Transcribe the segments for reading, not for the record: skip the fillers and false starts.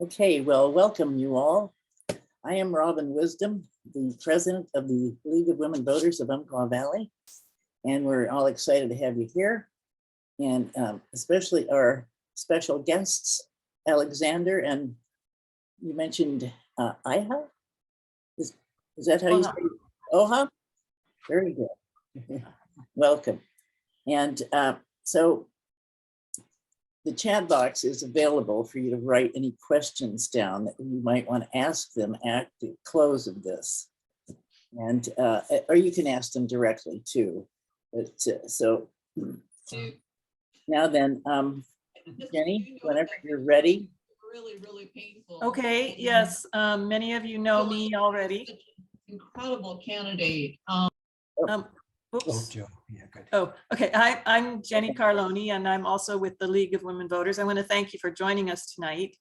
Okay, well, welcome you all. I am Robin Wisdom, the president of the League of Women Voters of Umpqua Valley, and we're all excited to have you here, and especially our special guests, Alexander, and you mentioned Iha? Is that how you say it? Oha? Very good. Welcome. And so the chat box is available for you to write any questions down that you might want to ask them at the close of this. And, or you can ask them directly too. But, so now then, Jenny, whenever you're ready. Really painful. Okay, yes, many of you know me already. Incredible candidate. Oops. Oh, Joe. Yeah, good. Oh, okay. I'm Jenny Carloni, and I'm also with the League of Women Voters. I want to thank you for joining us tonight.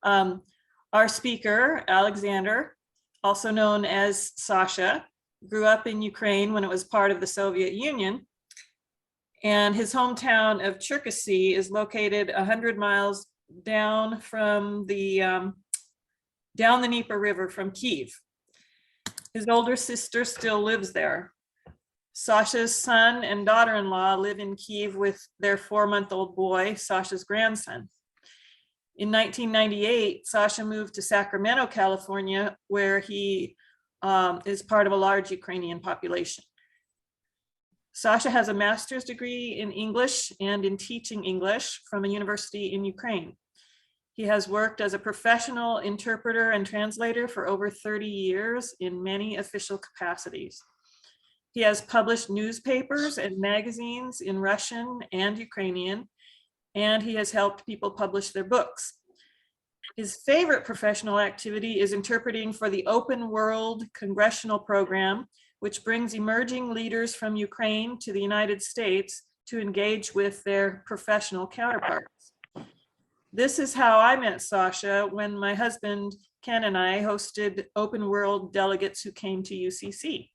Our speaker, Alexander, also known as Sasha, grew up in Ukraine when it was part of the Soviet Union. And his hometown of Cherkasy is located 100 miles down from the down the Dnieper River from Kyiv. His older sister still lives there. Sasha's son and daughter-in-law live in Kyiv with their 4-month-old boy, Sasha's grandson. In 1998, Sasha moved to Sacramento, California, where he is part of a large Ukrainian population. Sasha has a master's degree in English and in teaching English from a university in Ukraine. He has worked as a professional interpreter and translator for over 30 years in many official capacities. He has published newspapers and magazines in Russian and Ukrainian, and he has helped people publish their books. His favorite professional activity is interpreting for the Open World Congressional Program, which brings emerging leaders from Ukraine to the United States to engage with their professional counterparts. This is how I met Sasha when my husband, Ken, and I hosted Open World delegates who came to UCC.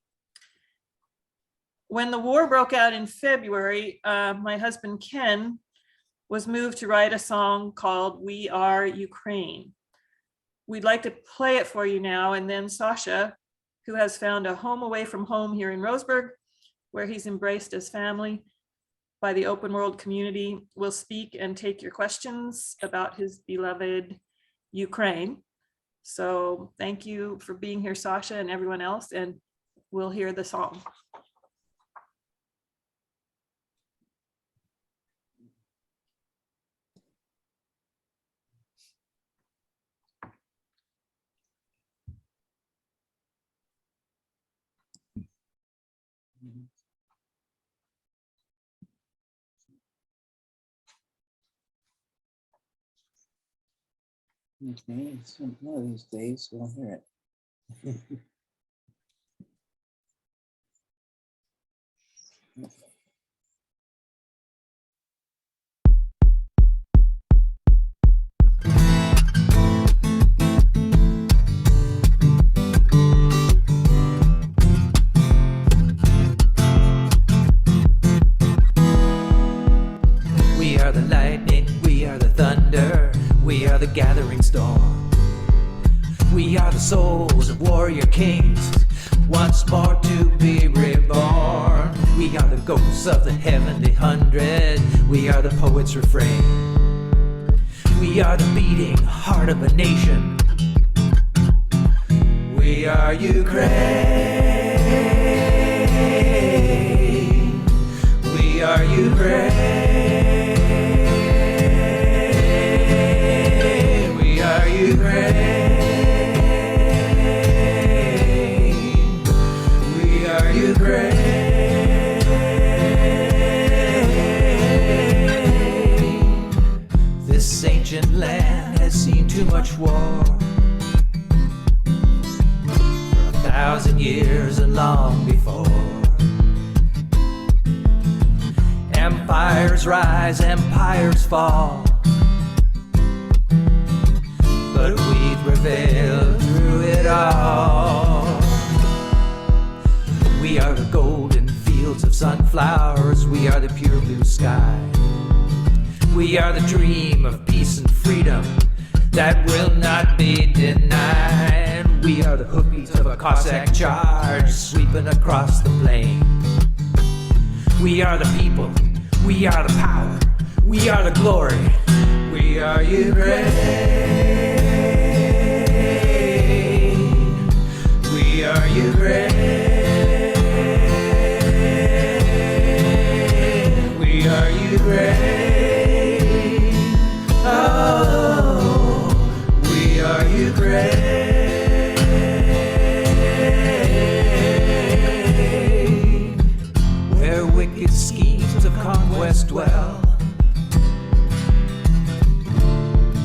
When the war broke out in February, my husband, Ken, was moved to write a song called We Are Ukraine. We'd like to play it for you now, and then Sasha, who has found a home away from home here in Roseburg, where he's embraced as family by the Open World community, will speak and take your questions about his beloved Ukraine. So thank you for being here, Sasha, and everyone else, and we'll hear the song. Okay, so one of these days we'll hear it. We are the lightning, we are the thunder, we are the gathering storm. We are the souls of warrior kings, once more to be reborn. We are the ghosts of the heavenly 100, we are the poet's refrain. We are the beating heart of a nation. We are Ukraine. We are Ukraine. We are Ukraine. We are Ukraine. This ancient land has seen too much war. For 1,000 years and long before. Empires rise, empires fall, but we prevail through it all. We are the golden fields of sunflowers, we are the pure blue sky. We are the dream of peace and freedom, that will not be denied. We are the hoofbeats of a Cossack charge, sweeping across the plain. We are the people, we are the power, we are the glory, we are Ukraine. We are Ukraine. We are Ukraine. Oh, we are Ukraine. Where wicked schemes of conquest dwell,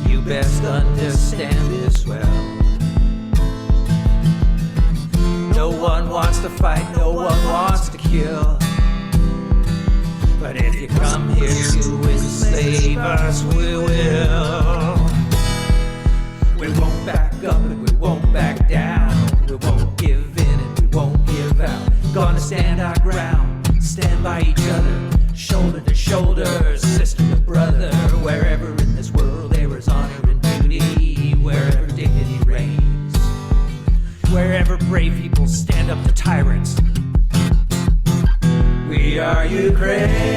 you best understand this well. No one wants to fight, no one wants to kill. But if you come here to enslave us, we will. We won't back up and we won't back down. We won't give in and we won't give out. Gonna stand our ground, stand by each other, shoulder to shoulder, sister to brother. Wherever in this world there is honor and beauty, wherever dignity reigns, wherever brave people stand up to tyrants. We are Ukraine.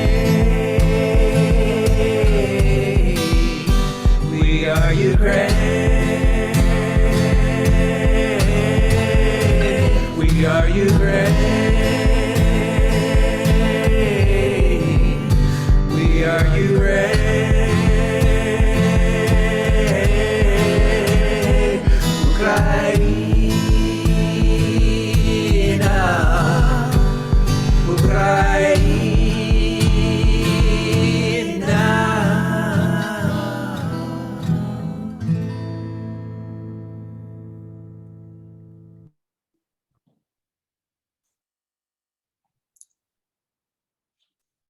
We are Ukraine. We are Ukraine. We are Ukraine. Ukraina.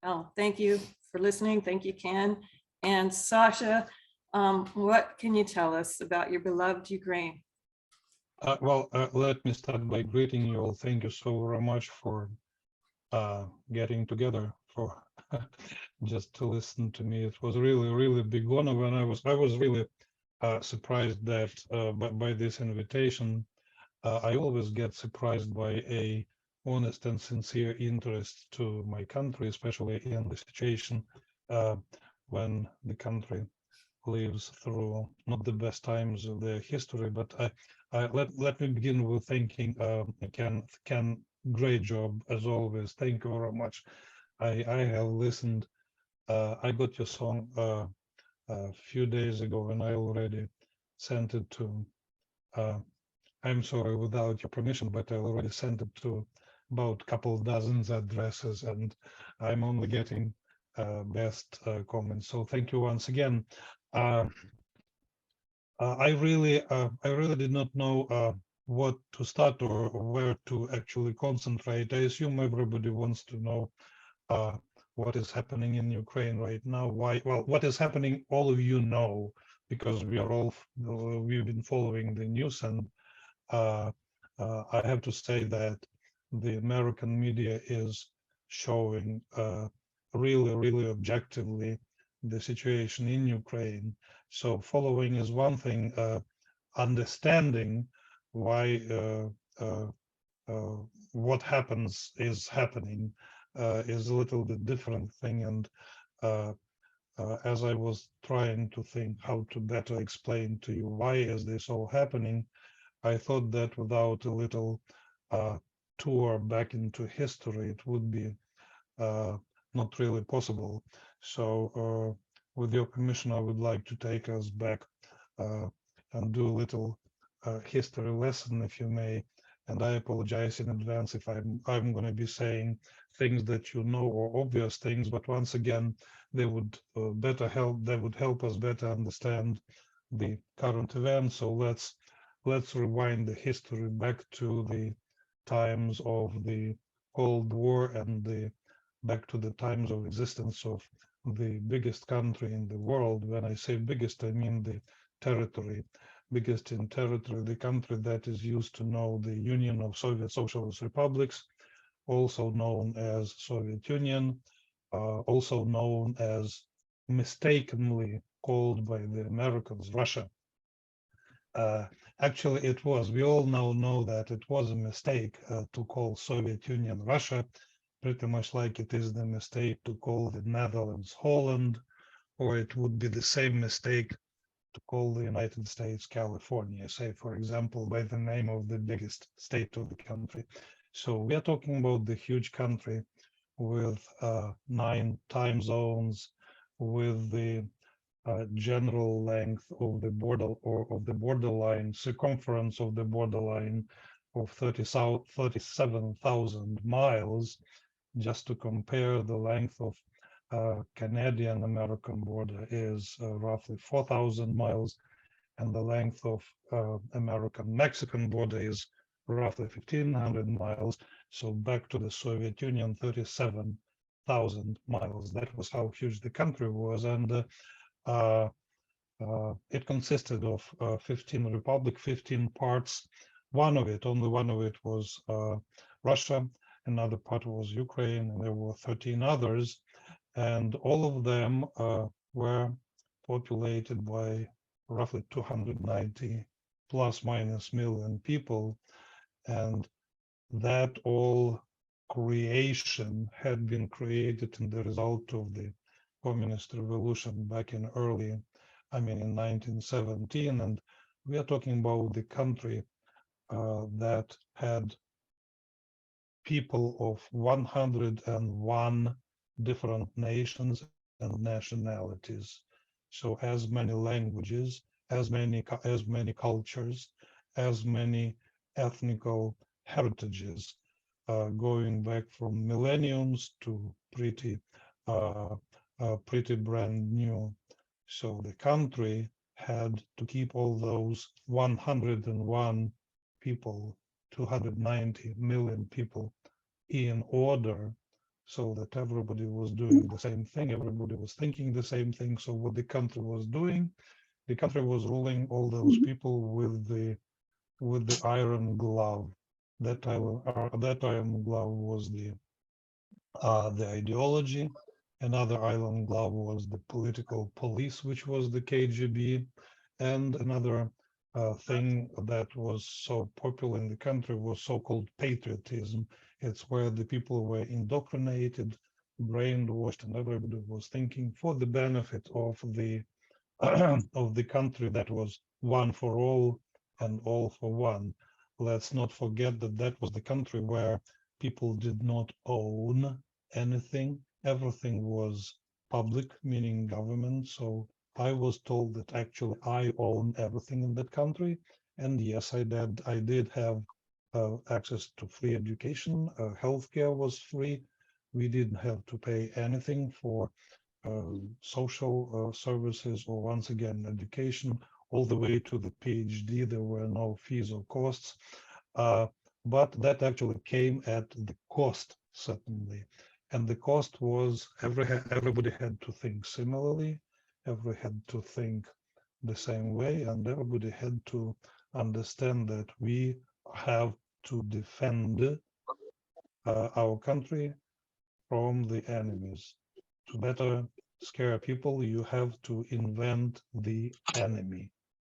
Oh, thank you for listening. Thank you, Ken. And Sasha, what can you tell us about your beloved Ukraine? Let me start by greeting you all. Thank you so very much for getting together for just to listen to me. It was really, really big honor. When I was really surprised that by this invitation. I always get surprised by a honest and sincere interest to my country, especially in the situation when the country lives through not the best times of their history. But let me begin with thanking Ken. Great job as always. Thank you very much. I have listened. I got your song a few days ago, and I already sent it to. I'm sorry, without your permission, but I already sent it to about a couple dozens addresses, and I'm only getting best comments. So thank you once again. I really did not know what to start or where to actually concentrate. I assume everybody wants to know what is happening in Ukraine right now. Why? Well, what is happening, all of you know, because we've been following the news, and I have to say that the American media is showing really objectively the situation in Ukraine. So following is one thing, understanding why what happens is happening is a little bit different thing. And as I was trying to think how to better explain to you why is this all happening, I thought that without a little tour back into history, it would be not really possible. So with your permission, I would like to take us back and do a little history lesson, if you may. And I apologize in advance if I'm going to be saying things that you know or obvious things, but once again, they would help us better understand the current events. So let's rewind the history back to the times of the Cold War and back to the times of existence of the biggest country in the world. When I say biggest, I mean the territory. Biggest in territory, the country that is used to know the Union of Soviet Socialist Republics, also known as Soviet Union, also known as mistakenly called by the Americans Russia. Actually, it was. We all now know that it was a mistake to call Soviet Union Russia, pretty much like it is the mistake to call the Netherlands Holland, or it would be the same mistake to call the United States California, say, for example, by the name of the biggest state of the country. So we are talking about the huge country with 9 time zones, with the general length of the border or of the borderline, circumference of the borderline of 37,000 miles, just to compare. The length of Canadian-American border is roughly 4,000 miles, and the length of American-Mexican border is roughly 1,500 miles. So back to the Soviet Union, 37,000 miles. That was how huge the country was, and it consisted of 15 republic, 15 parts. Only one of it was Russia. Another part was Ukraine, and there were 13 others, and all of them were populated by roughly 290 plus minus million people, and that all creation had been created in the result of the communist revolution back in in 1917, and we are talking about the country that had people of 101 different nations and nationalities. So as many languages, as many cultures, as many ethnical heritages, going back from millenniums to pretty brand new. So the country had to keep all those 101 people, 290 million people in order, so that everybody was doing the same thing, everybody was thinking the same thing. So what the country was doing, the country was ruling all those people with the iron glove. That iron glove was the ideology. Another iron glove was the political police, which was the KGB, and another thing that was so popular in the country was so-called patriotism. It's where the people were indoctrinated, brainwashed, and everybody was thinking for the benefit of the of the country that was one for all and all for one. Let's not forget that that was the country where people did not own anything. Everything was public, meaning government. So I was told that actually I own everything in that country. And yes, I did. I did have access to free education. Healthcare was free. We didn't have to pay anything for social services, or once again, education, all the way to the PhD. There were no fees or costs. But that actually came at the cost, certainly. And the cost was everybody had to think similarly, everybody had to think the same way, and everybody had to understand that we have to defend our country from the enemies. To better scare people, you have to invent the enemy.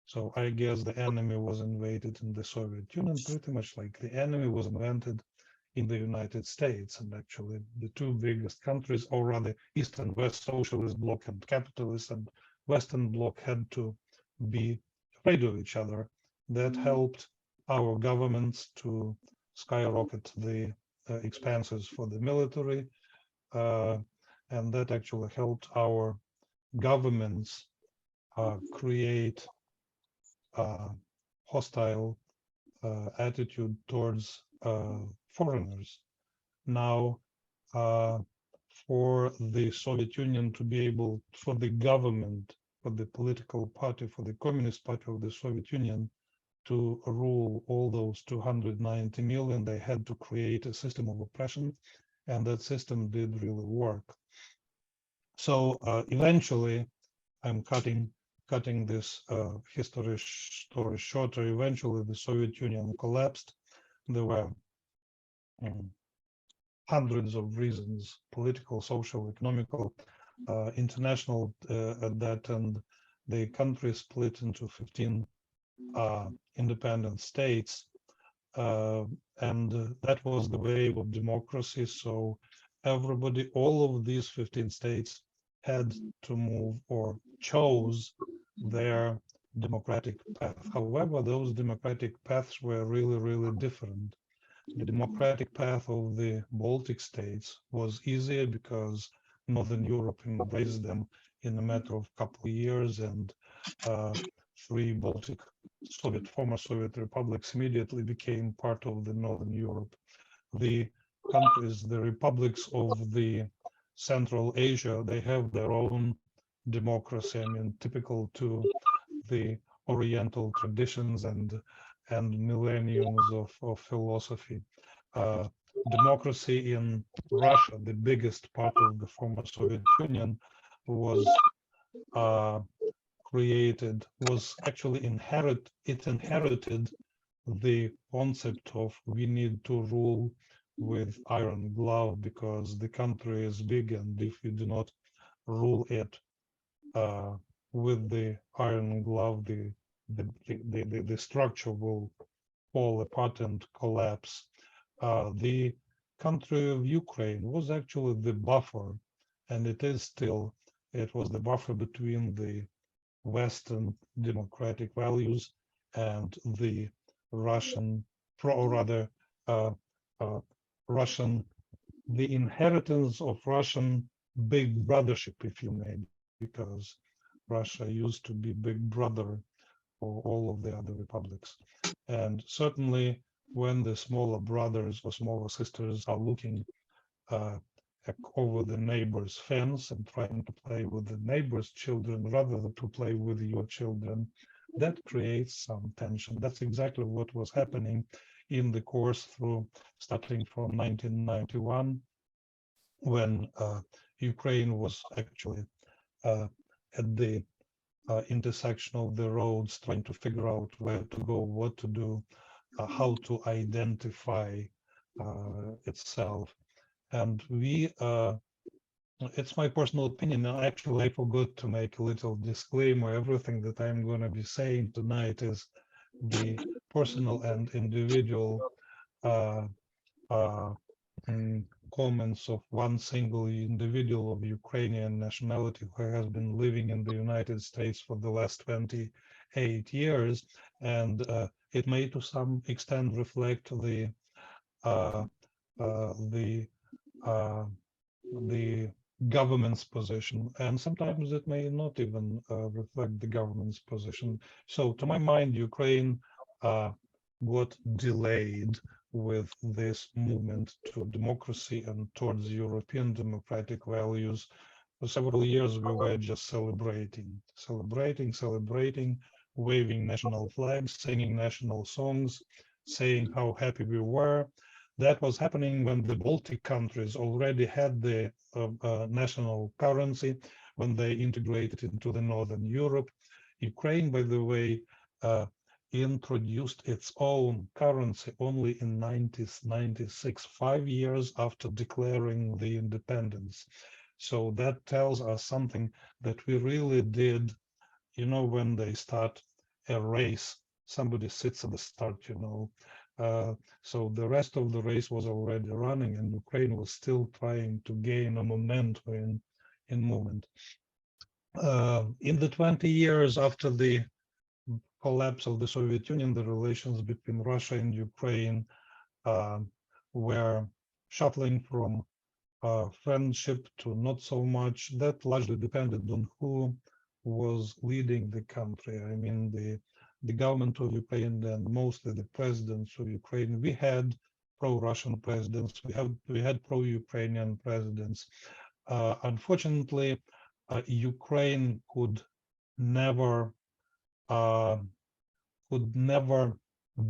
So I guess the enemy was invented in the Soviet Union, pretty much like the enemy was invented in the United States. And actually the two biggest countries, or rather East and West, socialist bloc and capitalist, and Western bloc, had to be afraid of each other. That helped our governments to skyrocket the expenses for the military, and that actually helped our governments create hostile attitude towards foreigners. Now, for the Soviet Union to be able, for the government, for the political party, for the Communist Party of the Soviet Union to rule all those 290 million, they had to create a system of oppression, and that system did really work. So eventually, I'm cutting this story shorter. Eventually, the Soviet Union collapsed. There were hundreds of reasons: political, social, economical, international, at that, and the country split into 15 independent states, and that was the wave of democracy. So everybody, all of these 15 states had to move or chose their democratic path. However, those democratic paths were really, really different. The democratic path of the Baltic states was easier because Northern Europe embraced them in a matter of a couple of years, and three Baltic former Soviet republics immediately became part of the Northern Europe. The countries, the republics of the Central Asia, they have their own democracy. I mean, typical to the Oriental traditions and millenniums of philosophy. Democracy in Russia, the biggest part of the former Soviet Union, was actually inherited the concept of we need to rule with iron glove because the country is big, and if you do not rule it with the iron glove, the structure will fall apart and collapse. The country of Ukraine was actually the buffer, and it is still. It was the buffer between the Western democratic values and the Russian, or rather, uh, uh, Russian, the inheritance of Russian big brothership, if you may, because Russia used to be big brother for all of the other republics. And certainly when the smaller brothers or smaller sisters are looking over the neighbor's fence and trying to play with the neighbor's children rather than to play with your children, that creates some tension. That's exactly what was happening in the course starting from 1991, when Ukraine was actually at the intersection of the roads, trying to figure out where to go, what to do, how to identify itself. And it's my personal opinion. Actually, I forgot to make a little disclaimer. Everything that I'm going to be saying tonight is the personal and individual comments of one single individual of Ukrainian nationality who has been living in the United States for the last 28 years. And it may to some extent reflect the government's position, and sometimes it may not even reflect the government's position. So to my mind, Ukraine got delayed with this movement to democracy and towards European democratic values. For several years, we were just celebrating, waving national flags, singing national songs, saying how happy we were. That was happening when the Baltic countries already had the national currency, when they integrated into the Northern Europe. Ukraine, by the way, introduced its own currency only in 1996, 5 years after declaring the independence. So that tells us something that we really did, you know, when they start a race, somebody sits at the start, you know. So the rest of the race was already running, and Ukraine was still trying to gain a momentum in movement. In the 20 years after the collapse of the Soviet Union, the relations between Russia and Ukraine were shuffling from friendship to not so much. That largely depended on who was leading the country. I mean, the government of Ukraine and mostly the presidents of Ukraine. We had pro-Russian presidents. We had pro-Ukrainian presidents. Unfortunately, Ukraine could never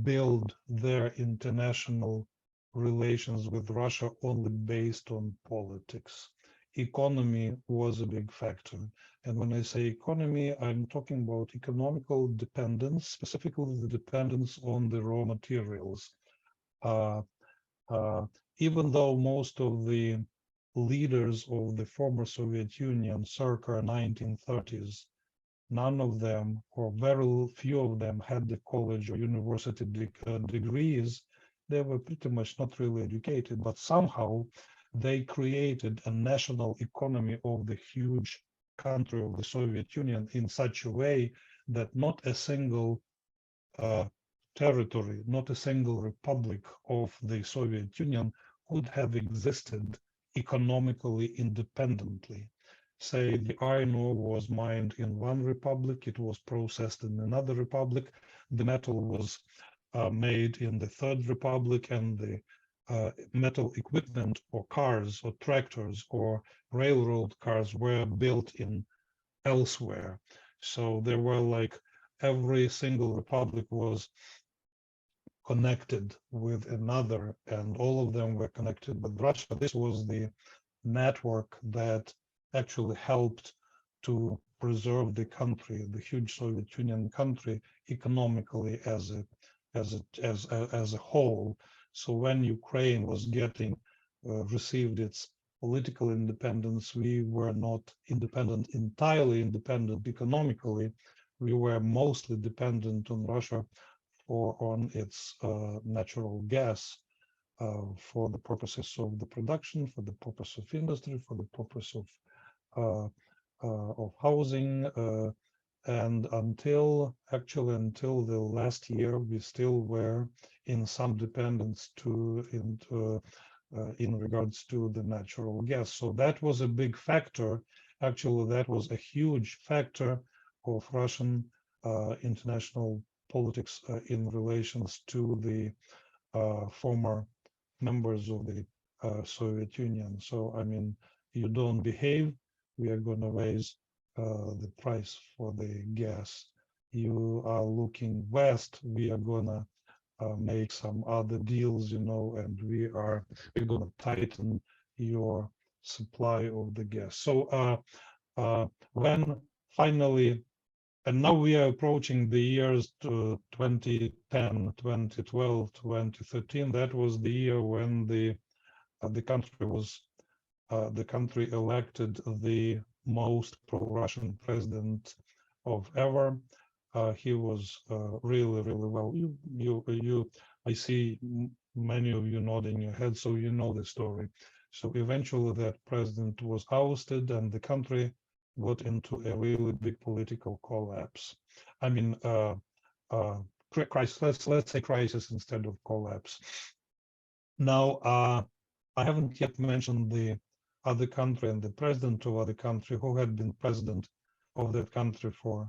build their international relations with Russia only based on politics. Economy was a big factor. And when I say economy, I'm talking about economical dependence, specifically the dependence on the raw materials. Even though most of the leaders of the former Soviet Union circa 1930s none of them, or very few of them, had the college or university degrees. They were pretty much not really educated, but somehow they created a national economy of the huge country of the Soviet Union in such a way that not a single territory, not a single republic of the Soviet Union could have existed economically independently. Say the iron ore was mined in one republic, it was processed in another republic, the metal was made in the third republic, and the metal equipment or cars or tractors or railroad cars were built in elsewhere. So there were like every single republic was connected with another, and all of them were connected with Russia. This was the network that actually helped to preserve the country, the huge Soviet Union country, economically as a whole. So when Ukraine was getting received its political independence, we were not independent, entirely independent economically. We were mostly dependent on Russia or on its natural gas for the purposes of the production, for the purpose of industry, for the purpose of housing, and until the last year, we still were in some dependence in regards to the natural gas. So that was a big factor. Actually, that was a huge factor of Russian international politics in relations to the former members of the Soviet Union. So, I mean, you don't behave, we are going to raise the price for the gas. You are looking west, we are going to make some other deals, you know, and we're going to tighten your supply of the gas. So when finally, and now we are approaching the years to 2010, 2012, 2013. That was the year when the country elected the most pro-Russian president of ever. He was really, really well. I see many of you nodding your head, so you know the story. So eventually, that president was ousted, and the country got into a really big political collapse. I mean, crisis. Let's say crisis instead of collapse. Now, I haven't yet mentioned the other country and the president of other country who had been president of that country for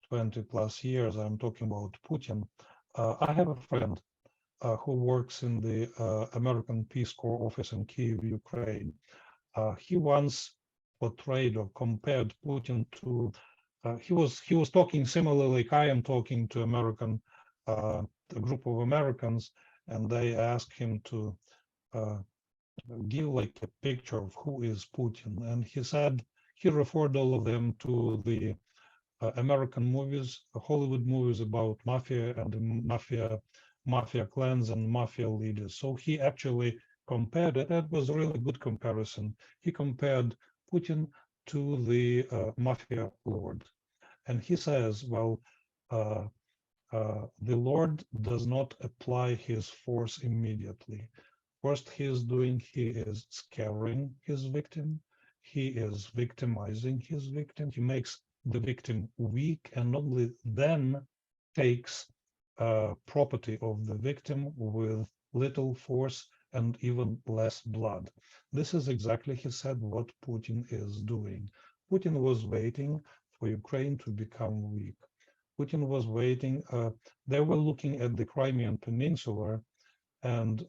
20 plus years. I'm talking about Putin. I have a friend who works in the American Peace Corps office in Kyiv, Ukraine. He once portrayed or compared Putin to he was talking similarly like I am talking to a group of Americans, and they asked him to give like a picture of who is Putin, and he said he referred all of them to the American movies, Hollywood movies about mafia and mafia clans and mafia leaders. So he actually compared it. That was a really good comparison. He compared Putin to the mafia lord. And he says, well, the Lord does not apply his force immediately. First, he is scaring his victim. He is victimizing his victim. He makes the victim weak, and only then takes property of the victim with little force and even less blood. This is exactly, he said, what Putin is doing. Putin was waiting for Ukraine to become weak. Putin was waiting. They were looking at the Crimean Peninsula, and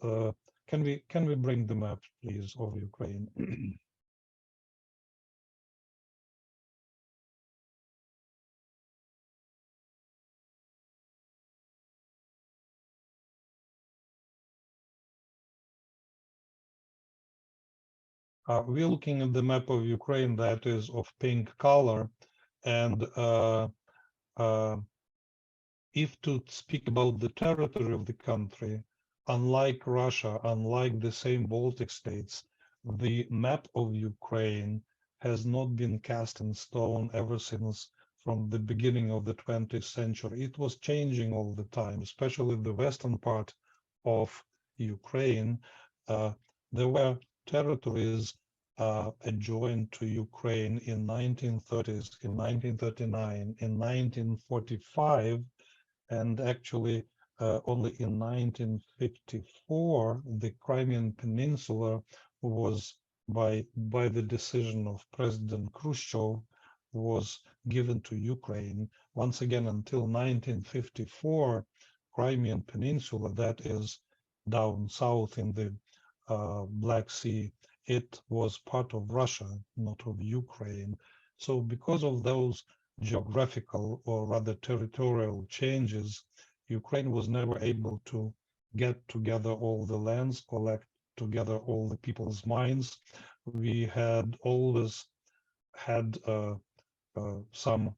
can we bring the map, please, of Ukraine? We're looking at the map of Ukraine that is of pink color, and if to speak about the territory of the country, unlike Russia, unlike the same Baltic states, the map of Ukraine has not been cast in stone ever since from the beginning of the 20th century. It was changing all the time, especially the western part of Ukraine. There were territories adjoined to Ukraine in 1930s, in 1939, in 1945, and actually only in 1954, the Crimean Peninsula was, by the decision of President Khrushchev, was given to Ukraine. Once again, until 1954, Crimean Peninsula, that is down south in the Black Sea, it was part of Russia, not of Ukraine. So because of those geographical or rather territorial changes, Ukraine was never able to get together all the lands, collect together all the people's minds. We had always had some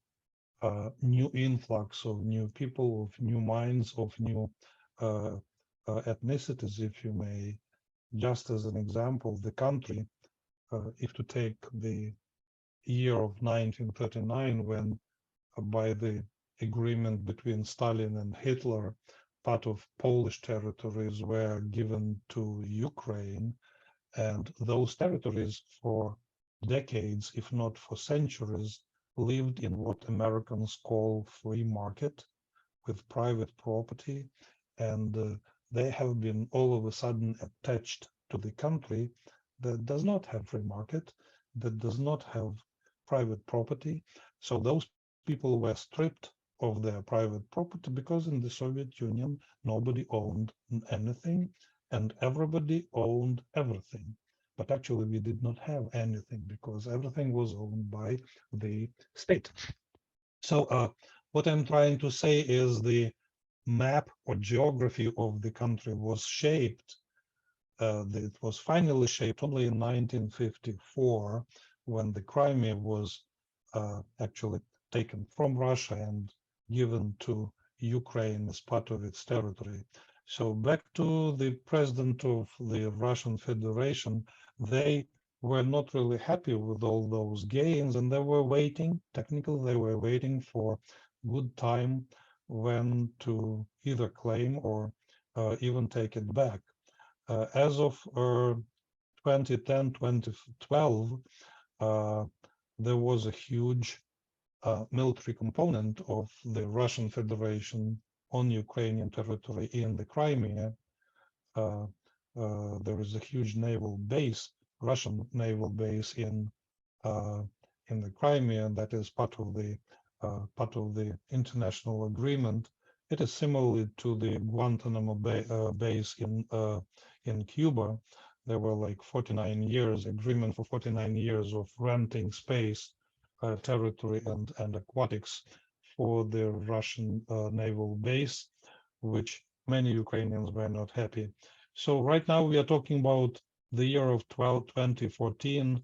new influx of new people, of new minds, of new ethnicities, if you may. Just as an example, the country, if to take the year of 1939, when by the agreement between Stalin and Hitler, part of Polish territories were given to Ukraine, and those territories for decades, if not for centuries, lived in what Americans call free market with private property, and they have been all of a sudden attached to the country that does not have free market, that does not have private property. So those people were stripped of their private property because in the Soviet Union, nobody owned anything and everybody owned everything. But actually, we did not have anything because everything was owned by the state. So what I'm trying to say is the map or geography of the country was shaped. It was finally shaped only in 1954 when the Crimea was actually taken from Russia and given to Ukraine as part of its territory. So back to the president of the Russian Federation, they were not really happy with all those gains, and they were waiting, technically they were waiting for good time when to either claim or even take it back. As of 2010, 2012, there was a huge military component of the Russian Federation on Ukrainian territory in the Crimea. There is a huge naval base, Russian naval base in the Crimea, and that is part of the international agreement. It is similar to the Guantanamo base in Cuba. There were like 49 years agreement for 49 years of renting space, territory, and aquatics for the Russian naval base, which many Ukrainians were not happy. So right now we are talking about the year of 2014,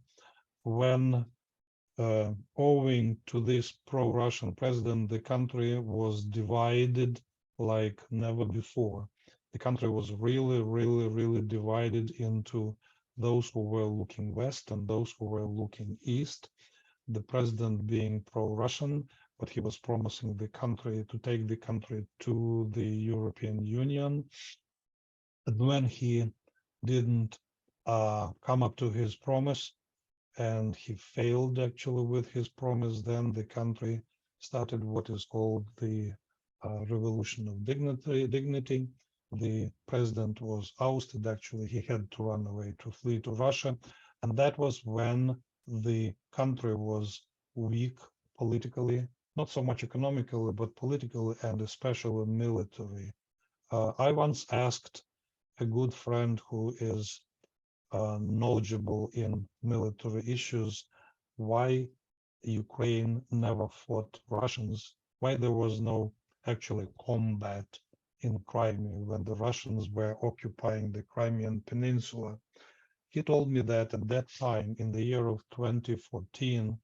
when owing to this pro-Russian president, the country was divided like never before. The country was really divided into those who were looking west and those who were looking east. The president being pro-Russian, but he was promising the country to take the country to the European Union. And when he didn't come up to his promise, and he failed actually with his promise, then the country started what is called the Revolution of Dignity. The president was ousted. Actually, he had to run away, to flee to Russia. And that was when the country was weak politically, not so much economically, but politically and especially military. I once asked a good friend who is knowledgeable in military issues why Ukraine never fought Russians, why there was no actually combat in Crimea when the Russians were occupying the Crimean Peninsula. He told me that at that time, in the year of 2014,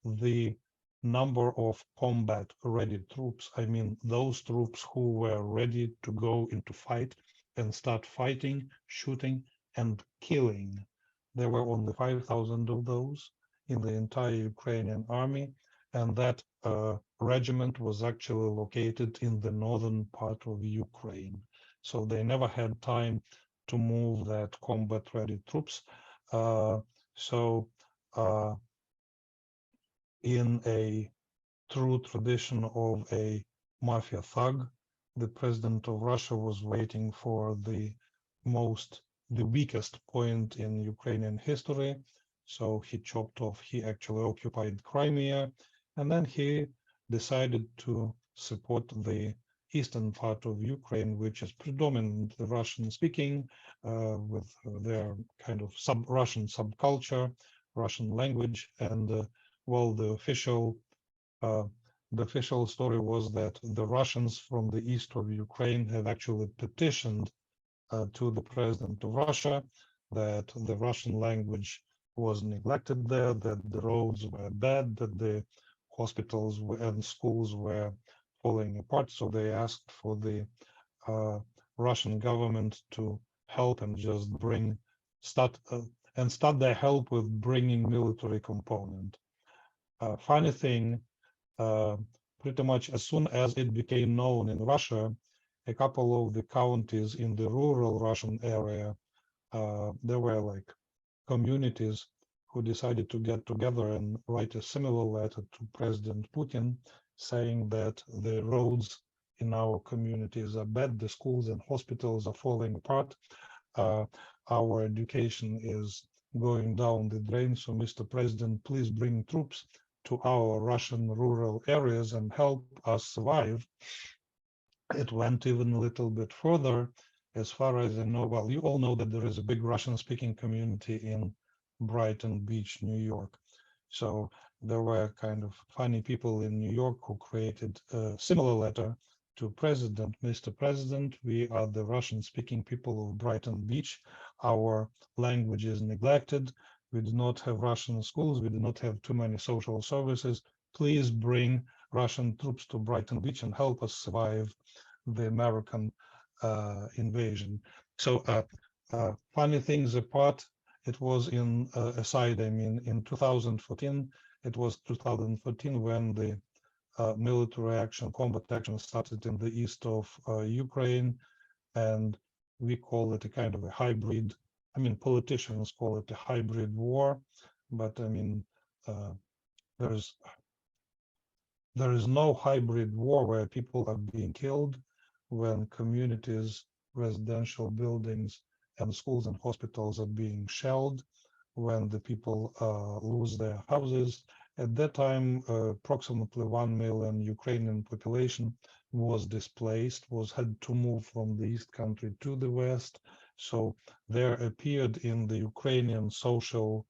the number of combat-ready troops, I mean those troops who were ready to go into fight and start fighting, shooting, and killing. There were only 5,000 of those in the entire Ukrainian army, and that regiment was actually located in the northern part of Ukraine. So they never had time to move that combat-ready troops. So in a true tradition of a mafia thug, the president of Russia was waiting for the weakest point in Ukrainian history. So he actually occupied Crimea, and then he decided to support the eastern part of Ukraine, which is predominantly Russian speaking, with their kind of Russian subculture, Russian language, and well, the official story was that the Russians from the east of Ukraine have actually petitioned to the president of Russia that the Russian language was neglected there, that the roads were bad, that the hospitals and schools were falling apart. So they asked for the Russian government to help and just start their help with bringing military component. Funny thing, pretty much as soon as it became known in Russia, a couple of the counties in the rural Russian area, there were like communities who decided to get together and write a similar letter to President Putin, saying that the roads in our communities are bad, the schools and hospitals are falling apart, our education is going down the drain. So, Mr. President, please bring troops to our Russian rural areas and help us survive. It went even a little bit further. As far as I know, well, you all know that there is a big Russian-speaking community in Brighton Beach, New York. So there were kind of funny people in New York who created a similar letter to President. Mr. President, we are the Russian-speaking people of Brighton Beach. Our language is neglected. We do not have Russian schools. We do not have too many social services. Please bring Russian troops to Brighton Beach and help us survive the American invasion. So funny things apart, it was in aside, I mean, in 2014, it was 2014 when the military action, combat action started in the east of Ukraine, and we call it a kind of a hybrid. I mean, politicians call it a hybrid war, but I mean, there is no hybrid war where people are being killed, when communities, residential buildings, and schools and hospitals are being shelled, when the people lose their houses. At that time, approximately 1 million Ukrainian population was displaced, had to move from the East country to the West. So there appeared in the Ukrainian social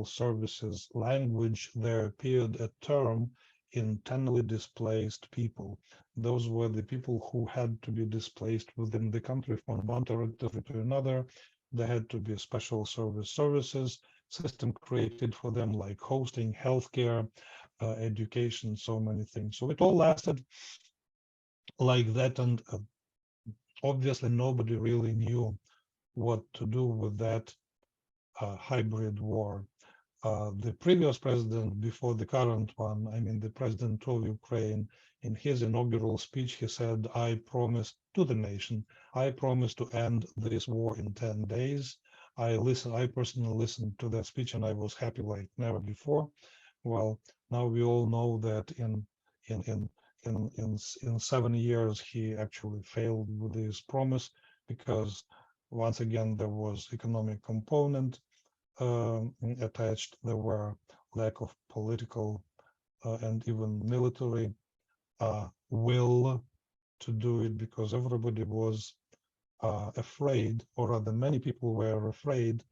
services language, there appeared a term, internally displaced people. Those were the people who had to be displaced within the country from one territory to another. There had to be special services system created for them, like hosting, healthcare, education, so many things. So it all lasted like that, and obviously nobody really knew what to do with that hybrid war. The previous president before the current one, I mean, the president of Ukraine, in his inaugural speech, he said, I promise to the nation, I promise to end this war in 10 days. I personally listened to that speech and I was happy like never before. Well, now we all know that in 7 years, he actually failed with his promise, because once again, there was economic component attached. There were lack of political and even military will to do it, because everybody was afraid, or rather many people were afraid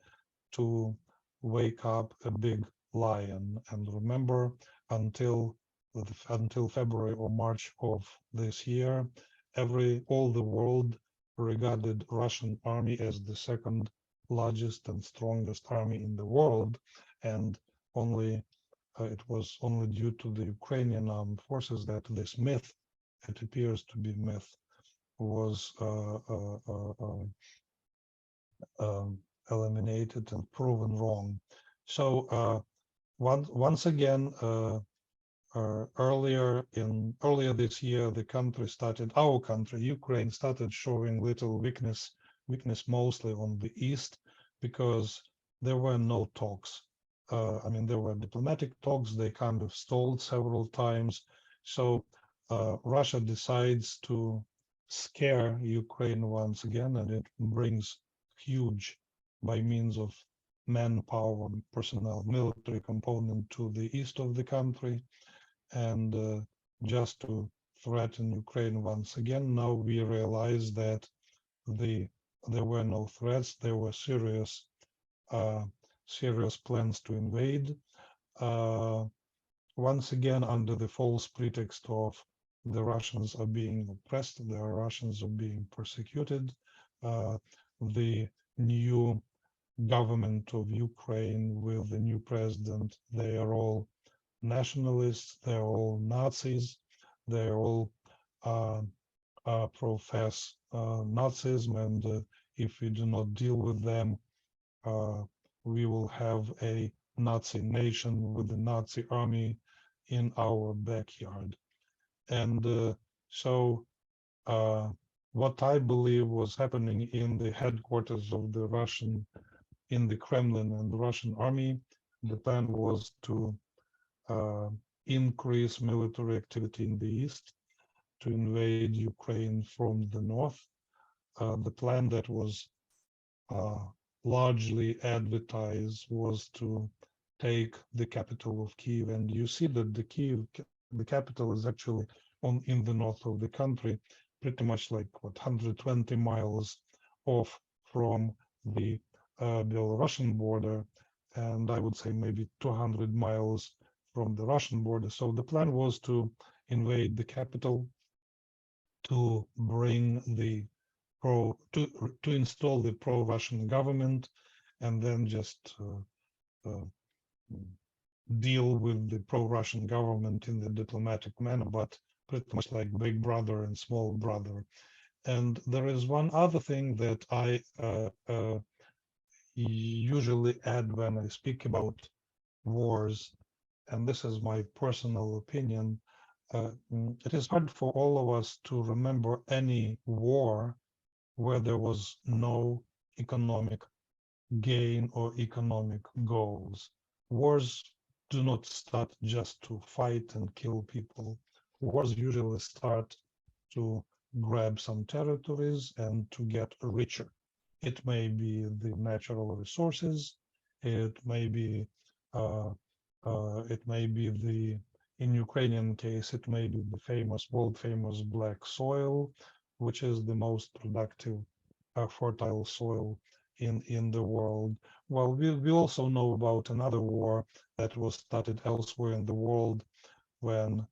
to wake up a big lion. And remember, until February or March of this year, all the world regarded Russian army as the second largest and strongest army in the world, and it was only due to the Ukrainian armed forces that this myth, it appears to be myth, was eliminated and proven wrong. So once again, earlier this year, our country, Ukraine, started showing little weakness mostly on the east, because there were no talks. I mean, there were diplomatic talks, they kind of stalled several times. So Russia decides to scare Ukraine once again, and it brings huge, by means of manpower, personnel, military component to the east of the country, and just to threaten Ukraine once again. Now we realize that there were no threats, there were serious plans to invade, once again under the false pretext of the Russians are being oppressed, the Russians are being persecuted. The new government of Ukraine with the new president, they are all nationalists, they're all Nazis, they all profess Nazism, and if we do not deal with them, we will have a Nazi nation with the Nazi army in our backyard. And so what I believe was happening in the headquarters of the Russian, in the Kremlin and the Russian army, the plan was to increase military activity in the east, to invade Ukraine from the north. The plan that was largely advertised was to take the capital of Kyiv, and you see that the capital is actually in the north of the country, pretty much like 120 miles off from the Belarusian border, and I would say maybe 200 miles from the Russian border. So the plan was to invade the capital, to bring the to install the pro-Russian government, and then just deal with the pro-Russian government in the diplomatic manner, but pretty much like big brother and small brother. And there is one other thing that I usually add when I speak about wars, and this is my personal opinion. It is hard for all of us to remember any war where there was no economic gain or economic goals. Wars do not start just to fight and kill people. Wars usually start to grab some territories and to get richer. It may be the natural resources, it may be in Ukrainian case, it may be the world famous black soil, which is the most productive, fertile soil in the world. Well, we also know about another war that was started elsewhere in the world, when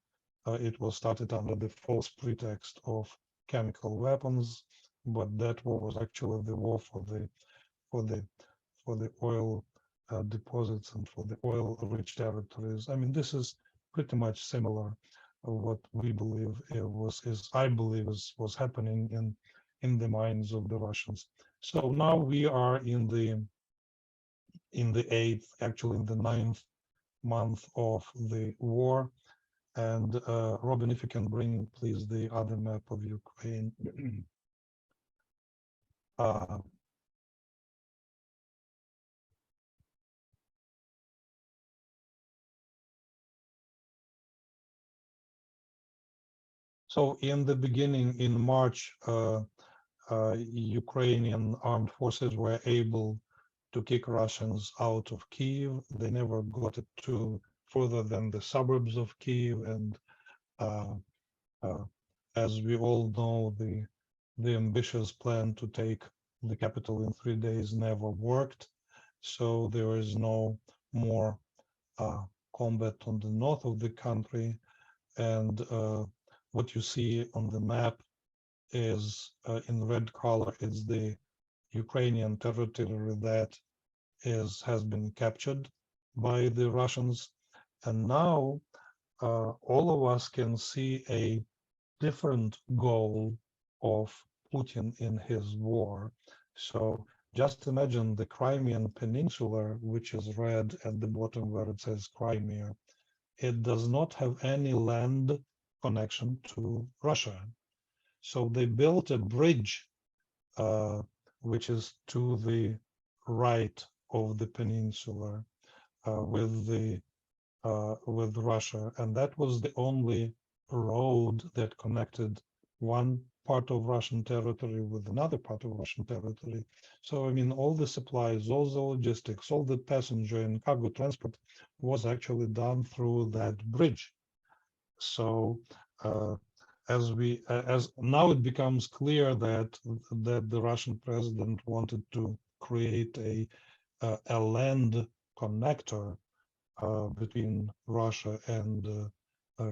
it was started under the false pretext of chemical weapons, but that war was actually the war for the oil deposits and for the oil-rich territories. I mean, this is pretty much similar. What we believe was happening in the minds of the Russians. So now we are in the eighth, actually in the 9th month of the war. And Robin, if you can bring please the other map of Ukraine. So in the beginning, in March, Ukrainian armed forces were able to kick Russians out of Kyiv. They never got it to further than the suburbs of Kyiv, and as we all know, the ambitious plan to take the capital in 3 days never worked. So there is no more combat on the north of the country, and what you see on the map is in red color is the Ukrainian territory that has been captured by the Russians. And now all of us can see a different goal of Putin in his war. So just imagine the Crimean Peninsula, which is red at the bottom where it says Crimea. It does not have any land connection to Russia. So they built a bridge, which is to the right of the peninsula with Russia, and that was the only road that connected one part of Russian territory with another part of Russian territory. So I mean, all the supplies, all the logistics, all the passenger and cargo transport was actually done through that bridge. So as now it becomes clear that the Russian president wanted to create a land connector between Russia and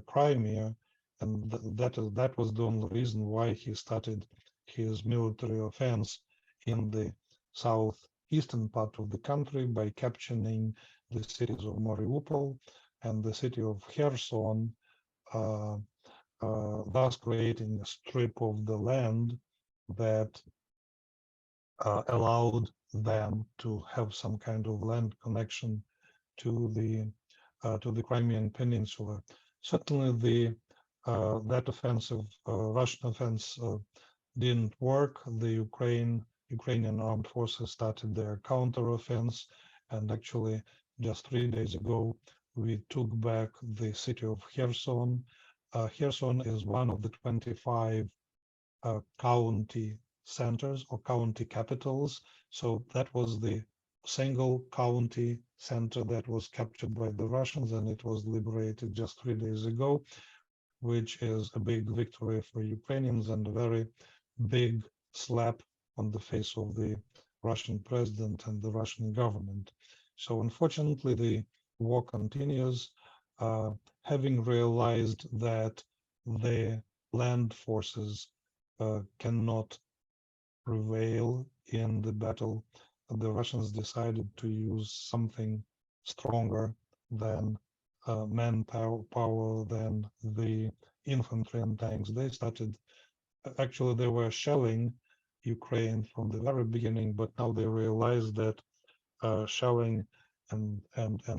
Crimea, and that was the only reason why he started his military offense in the southeastern part of the country by capturing the cities of Mariupol and the city of Kherson, thus creating a strip of the land that allowed them to have some kind of land connection to the Crimean Peninsula. Certainly, that offensive, Russian offense, didn't work. The Ukrainian armed forces started their counteroffense, and actually, just 3 days ago, we took back the city of Kherson. Kherson is one of the 25 county centers or county capitals. So that was the single county center that was captured by the Russians, and it was liberated just 3 days ago, which is a big victory for Ukrainians and a very big slap on the face of the Russian president and the Russian government. So unfortunately, the war continues, having realized that the land forces cannot prevail in the battle. The Russians decided to use something stronger than manpower, than the infantry and tanks. They started, actually they were shelling Ukraine from the very beginning, but now they realized that shelling and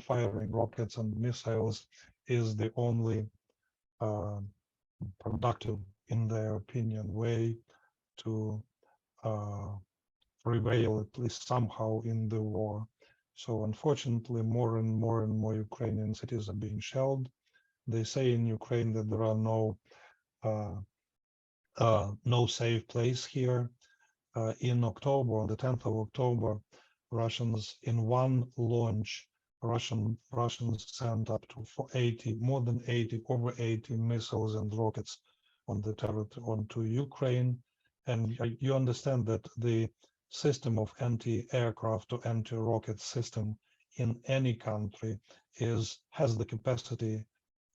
firing rockets and missiles is the only productive, in their opinion, way to prevail, at least somehow, in the war. So unfortunately, more and more Ukrainian cities are being shelled. They say in Ukraine that there are no safe place here. In October, on the 10th of October, Russians, in one launch, Russians sent up to more than 80, over 80 missiles and rockets on the territory onto Ukraine. And you understand that the system of anti-aircraft or anti-rocket system in any country has the capacity,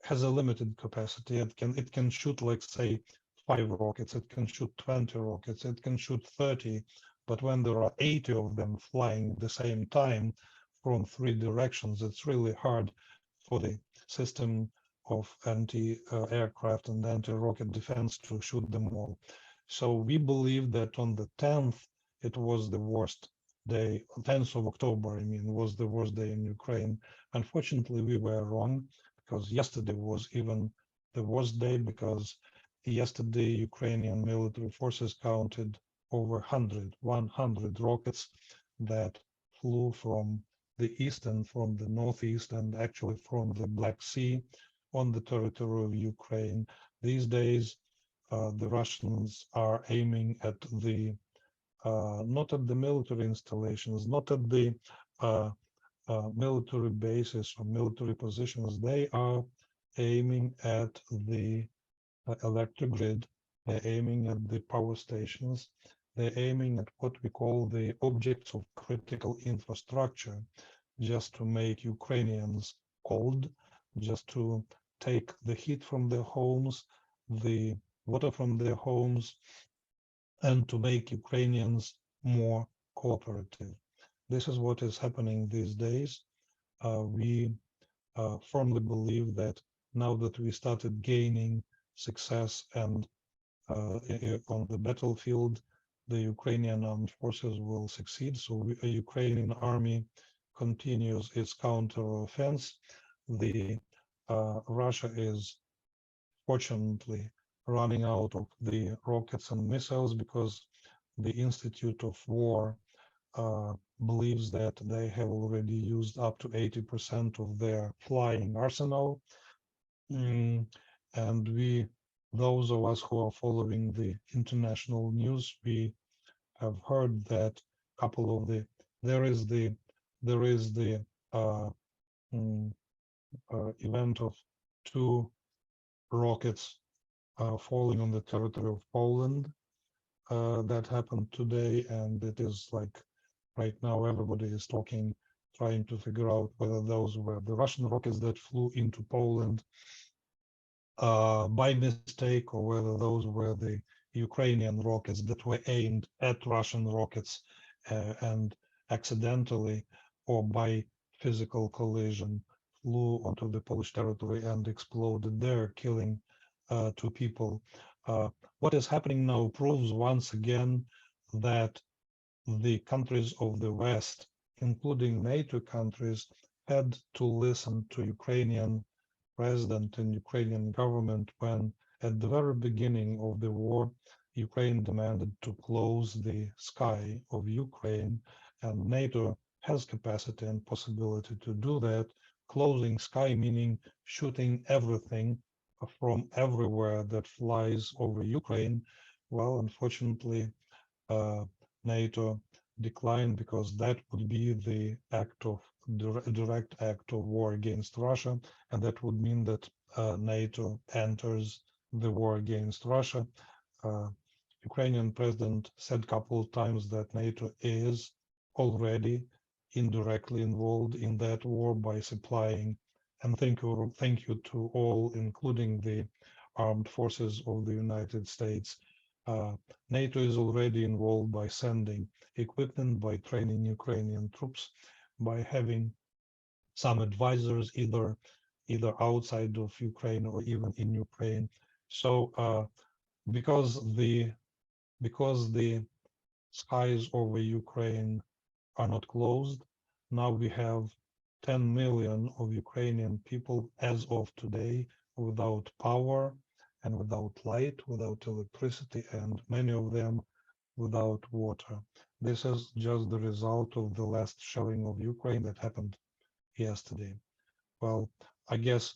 has a limited capacity. It can shoot, like, say, 5 rockets, it can shoot 20 rockets, it can shoot 30, but when there are 80 of them flying at the same time from 3 directions, it's really hard for the system of anti-aircraft and anti-rocket defense to shoot them all. So we believe that on the 10th, it was the worst day. 10th of October, I mean, was the worst day in Ukraine. Unfortunately, we were wrong, because yesterday was even the worst day, because yesterday Ukrainian military forces counted over 100 rockets that flew from the east and from the northeast, and actually from the Black Sea on the territory of Ukraine. These days, the Russians are aiming at the not at the military installations, not at the military bases or military positions. They are aiming at the electric grid. They're aiming at the power stations. They're aiming at what we call the objects of critical infrastructure, just to make Ukrainians cold, just to take the heat from their homes, the water from their homes, and to make Ukrainians more cooperative. This is what is happening these days. We firmly believe that now that we started gaining success and on the battlefield, the Ukrainian armed forces will succeed. So the Ukrainian army continues its counteroffense. Russia is fortunately running out of the rockets and missiles because the Institute of War believes that they have already used up to 80% of their flying arsenal. And those of us who are following the international news, we have heard that there is the event of 2 rockets falling on the territory of Poland that happened today, and it is like right now everybody is trying to figure out whether those were the Russian rockets that flew into Poland by mistake, or whether those were the Ukrainian rockets that were aimed at Russian rockets and accidentally or by physical collision flew onto the Polish territory and exploded there, killing 2 people. What is happening now proves once again that the countries of the West, including NATO countries, had to listen to Ukrainian president and Ukrainian government when, at the very beginning of the war, Ukraine demanded to close the sky of Ukraine, and NATO has capacity and possibility to do that. Closing sky meaning shooting everything from everywhere that flies over Ukraine. Well, unfortunately, NATO declined because that would be the direct act of war against Russia, and that would mean that NATO enters the war against Russia. Ukrainian president said a couple of times that NATO is already indirectly involved in that war by supplying, and thank you to all, including the armed forces of the United States. NATO is already involved by sending equipment, by training Ukrainian troops, by having some advisors either outside of Ukraine or even in Ukraine. So because the skies over Ukraine are not closed, now we have 10 million of Ukrainian people as of today without power and without light, without electricity, and many of them without water. This is just the result of the last shelling of Ukraine that happened yesterday. Well, I guess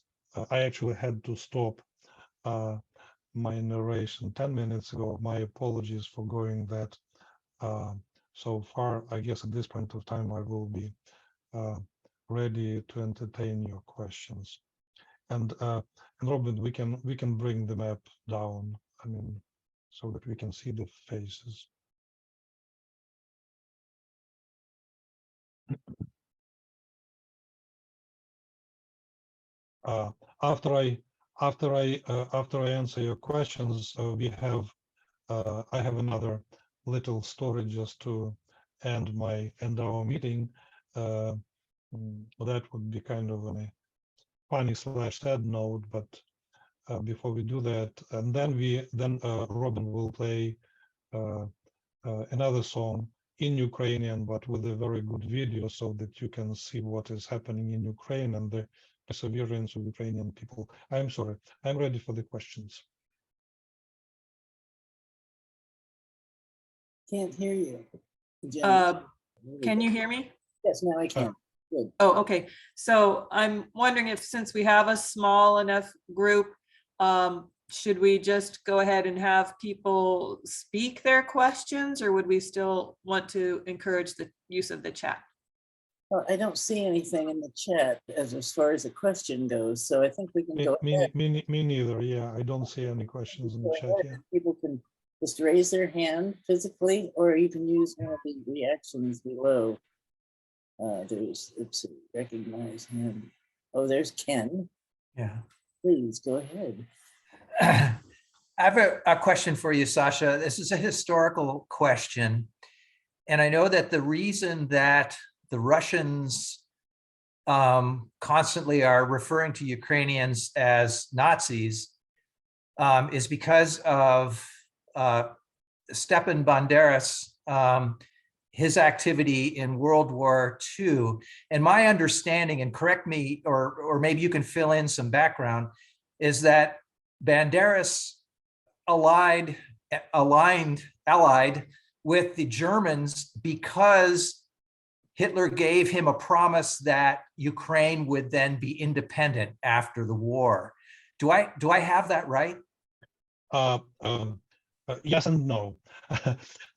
I actually had to stop my narration 10 minutes ago. My apologies for going that so far. I guess at this point of time I will be ready to entertain your questions. And Robin, we can bring the map down, I mean, so that we can see the faces. After I answer your questions, I have another little story just to end our meeting. That would be kind of a funny / sad note, but before we do that, and then Robin will play another song in Ukrainian, but with a very good video, so that you can see what is happening in Ukraine and the perseverance of Ukrainian people. I'm sorry, I'm ready for the questions. Can't hear you. Jenny. Can you hear me? Yes, now I can. Good. Oh, okay. So I'm wondering if, since we have a small enough group, should we just go ahead and have people speak their questions, or would we still want to encourage the use of the chat? Well, I don't see anything in the chat as far as the question goes, so I think we can go ahead. Me neither. Yeah, I don't see any questions in the chat. Yeah. People can just raise their hand physically, or you can use one of the reactions below. Let's see, recognize hand. Oh, there's Ken. Yeah. Please go ahead. I have a question for you, Sasha. This is a historical question. And I know that the reason that the Russians constantly are referring to Ukrainians as Nazis is because of Stepan Banderas, his activity in World War II. And my understanding, and correct me, or maybe you can fill in some background, is that Banderas allied with the Germans because Hitler gave him a promise that Ukraine would then be independent after the war. Do I have that right? Yes and no.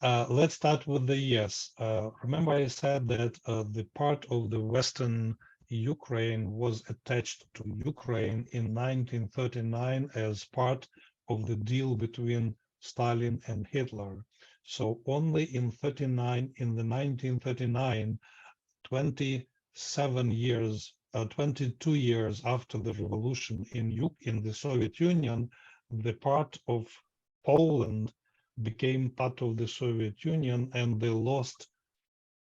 Let's start with the yes. Remember I said that the part of the Western Ukraine was attached to Ukraine in 1939 as part of the deal between Stalin and Hitler. So only in 1939, 22 years after the revolution in the Soviet Union, the part of Poland became part of the Soviet Union, and they lost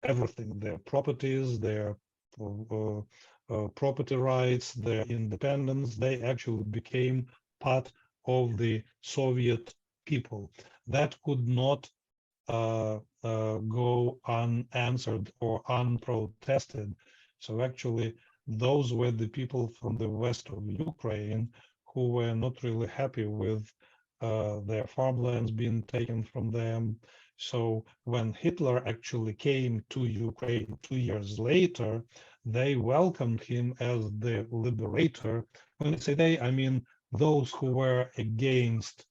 everything, their properties, their property rights, their independence. They actually became part of the Soviet people. That could not go unanswered or unprotested. So actually, those were the people from the west of Ukraine who were not really happy with their farmlands being taken from them. So when Hitler actually came to Ukraine 2 years later, they welcomed him as the liberator. When I say they, I mean those who were against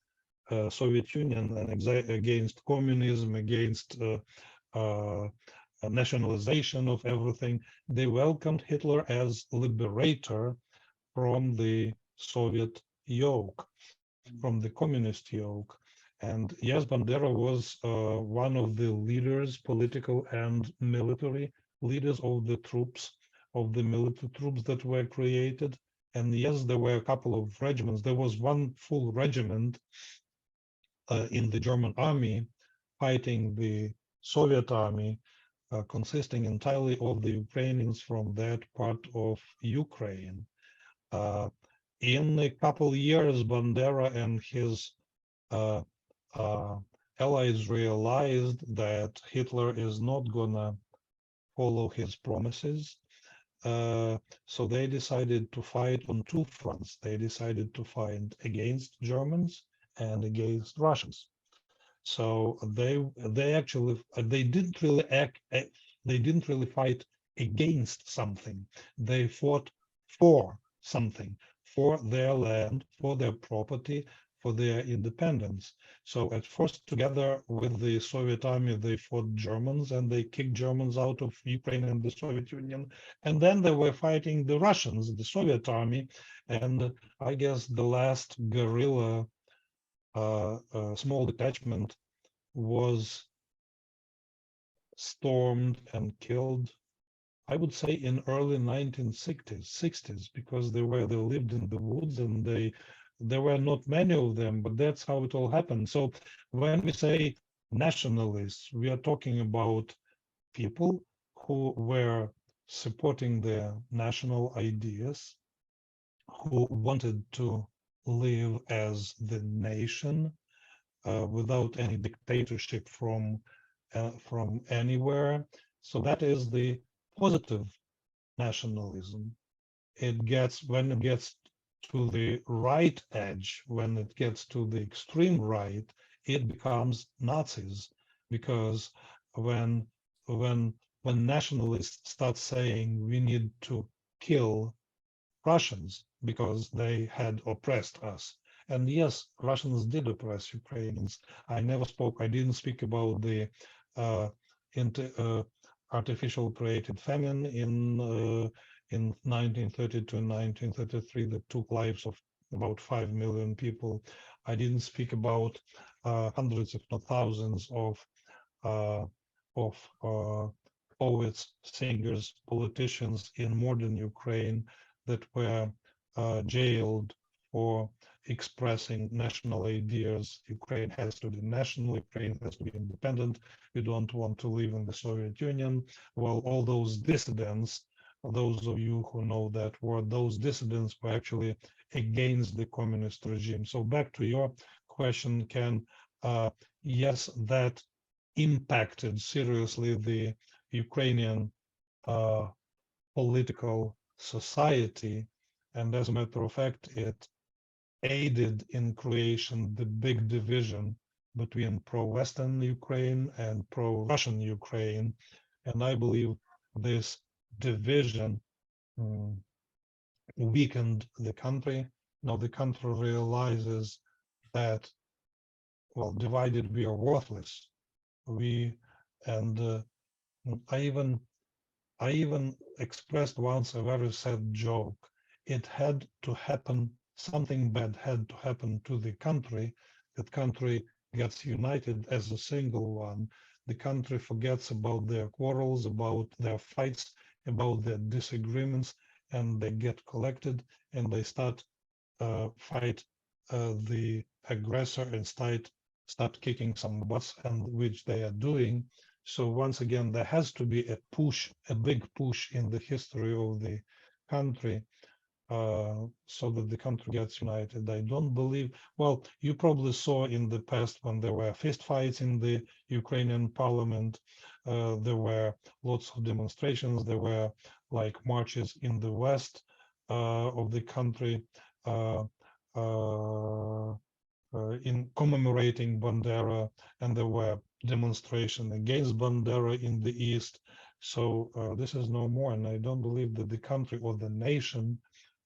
Soviet Union and against communism, against nationalization of everything. They welcomed Hitler as liberator from the Soviet yoke, from the communist yoke. And yes, Bandera was one of the leaders, political and military leaders of the troops, of the military troops that were created. And yes, there were a couple of regiments. There was one full regiment in the German army fighting the Soviet army, consisting entirely of the Ukrainians from that part of Ukraine. In a couple of years, Bandera and his allies realized that Hitler is not gonna follow his promises. So they decided to fight on two fronts. They decided to fight against Germans and against Russians. So they didn't really fight against something. They fought for something, for their land, for their property, for their independence. So at first, together with the Soviet army, they fought Germans and they kicked Germans out of Ukraine and the Soviet Union. And then they were fighting the Russians, the Soviet army. And I guess the last guerrilla small detachment was stormed and killed, I would say, in early 1960s, because they lived in the woods, and there were not many of them, but that's how it all happened. So when we say nationalists, we are talking about people who were supporting their national ideas, who wanted to live as the nation without any dictatorship from anywhere. So that is the positive nationalism. When it gets to the right edge, when it gets to the extreme right, it becomes Nazis, because when nationalists start saying we need to kill Russians because they had oppressed us. And yes, Russians did oppress Ukrainians. I didn't speak about the artificial created famine in 1932 and 1933 that took lives of about 5 million people. I didn't speak about hundreds, if not thousands, of poets, singers, politicians in modern Ukraine that were jailed for expressing national ideas. Ukraine has to be national, Ukraine has to be independent, we don't want to live in the Soviet Union. Well, all those dissidents, those of you who know that word, those dissidents were actually against the communist regime. So back to your question, can yes, that impacted seriously the Ukrainian political society, and as a matter of fact, it aided in creation the big division between pro-Western Ukraine and pro-Russian Ukraine, and I believe this division weakened the country. Now the country realizes that, well, divided we are worthless. And I even expressed once a very sad joke. It had to happen, something bad had to happen to the country. That country gets united as a single one. The country forgets about their quarrels, about their fights, about their disagreements, and they get collected and they start fight the aggressor and start kicking some butts, and which they are doing. So once again, there has to be a push, a big push in the history of the country, so that the country gets united. I don't believe, well, you probably saw in the past when there were fistfights in the Ukrainian parliament, there were lots of demonstrations, there were like marches in the west of the country, in commemorating Bandera, and there were demonstrations against Bandera in the east. So this is no more, and I don't believe that the country or the nation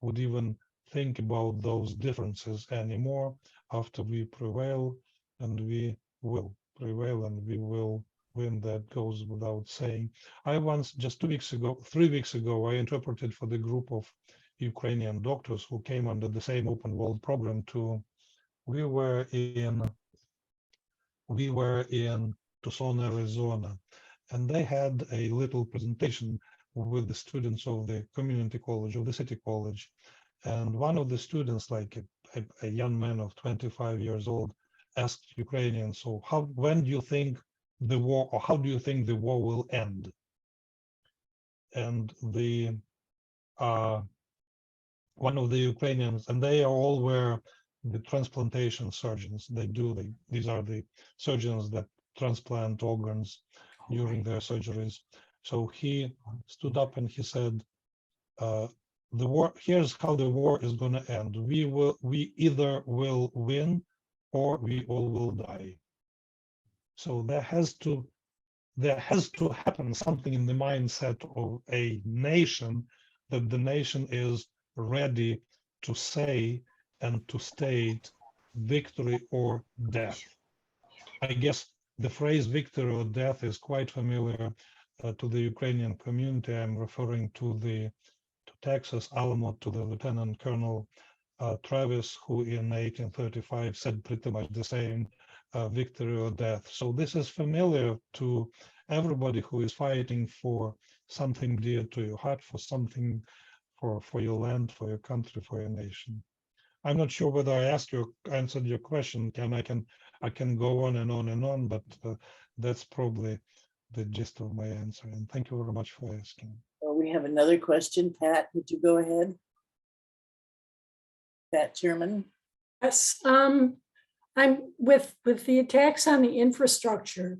would even think about those differences anymore after we prevail, and we will prevail, and we will win. That goes without saying. I once, just 3 weeks ago, I interpreted for the group of Ukrainian doctors who came under the same open world program to, we were in Tucson, Arizona, and they had a little presentation with the students of the community college, of the city college. And one of the students, like a young man of 25 years old, asked Ukrainians, so when do you think the war, or how do you think the war will end? And the one of the Ukrainians, and they all were the transplantation surgeons. These are the surgeons that transplant organs during their surgeries. So he stood up and he said, the war, here's how the war is going to end. We either will win or we all will die. So there has to happen something in the mindset of a nation, that the nation is ready to say and to state victory or death. I guess the phrase victory or death is quite familiar to the Ukrainian community. I'm referring to Texas Alamo, to the Lieutenant Colonel Travis, who in 1835 said pretty much the same, victory or death. So this is familiar to everybody who is fighting for something dear to your heart, for something, for your land, for your country, for your nation. I'm not sure whether I answered your question. I can go on and on and on, but that's probably the gist of my answer. And thank you very much for asking. Well, we have another question. Pat, would you go ahead? Pat Chairman. Yes, I'm with the attacks on the infrastructure.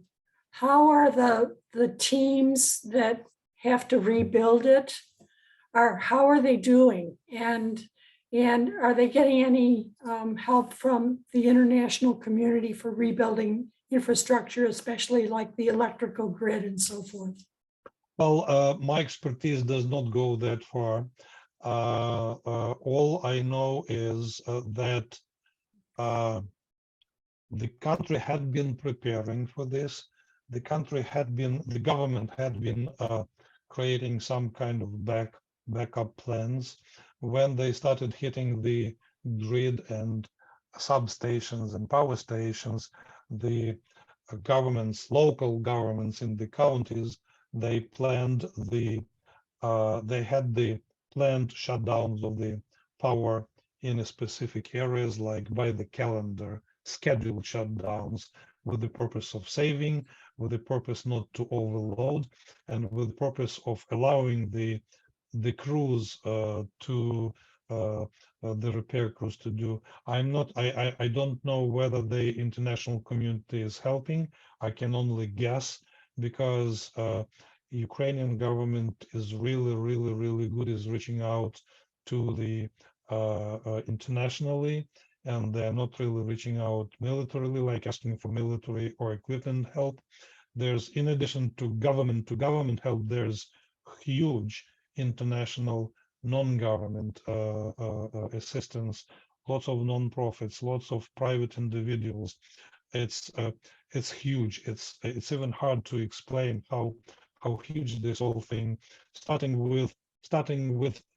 How are the teams that have to rebuild it, how are they doing? And are they getting any help from the international community for rebuilding infrastructure, especially like the electrical grid and so forth? Well, my expertise does not go that far. All I know is that the country had been preparing for this. The government had been creating some kind of backup plans. When they started hitting the grid and substations and power stations, the local governments in the counties, they had the planned shutdowns of the power in specific areas, like by the calendar, scheduled shutdowns, with the purpose of saving, with the purpose not to overload, and with the purpose of allowing the crews to the repair crews to do. I don't know whether the international community is helping. I can only guess, because Ukrainian government is really good, is reaching out to the internationally, and they're not really reaching out militarily, like asking for military or equipment help. There's, in addition to government help, there's huge international non-government assistance, lots of non-profits, lots of private individuals. It's huge. It's even hard to explain how huge this whole thing, starting with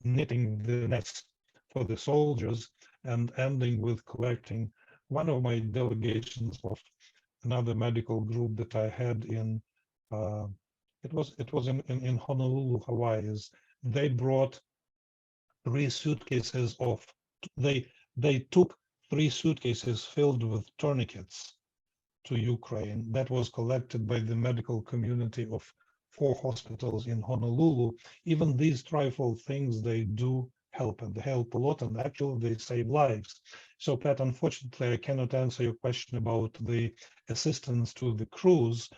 knitting the nets for the soldiers and ending with collecting. One of my delegations of another medical group that I had in it was in Honolulu, Hawaii, is they brought 3 suitcases of they took 3 suitcases filled with tourniquets to Ukraine. That was collected by the medical community of 4 hospitals in Honolulu. Even these trifle things, they do help, and they help a lot, and actually they save lives. So Pat, unfortunately, I cannot answer your question about the assistance to the crews,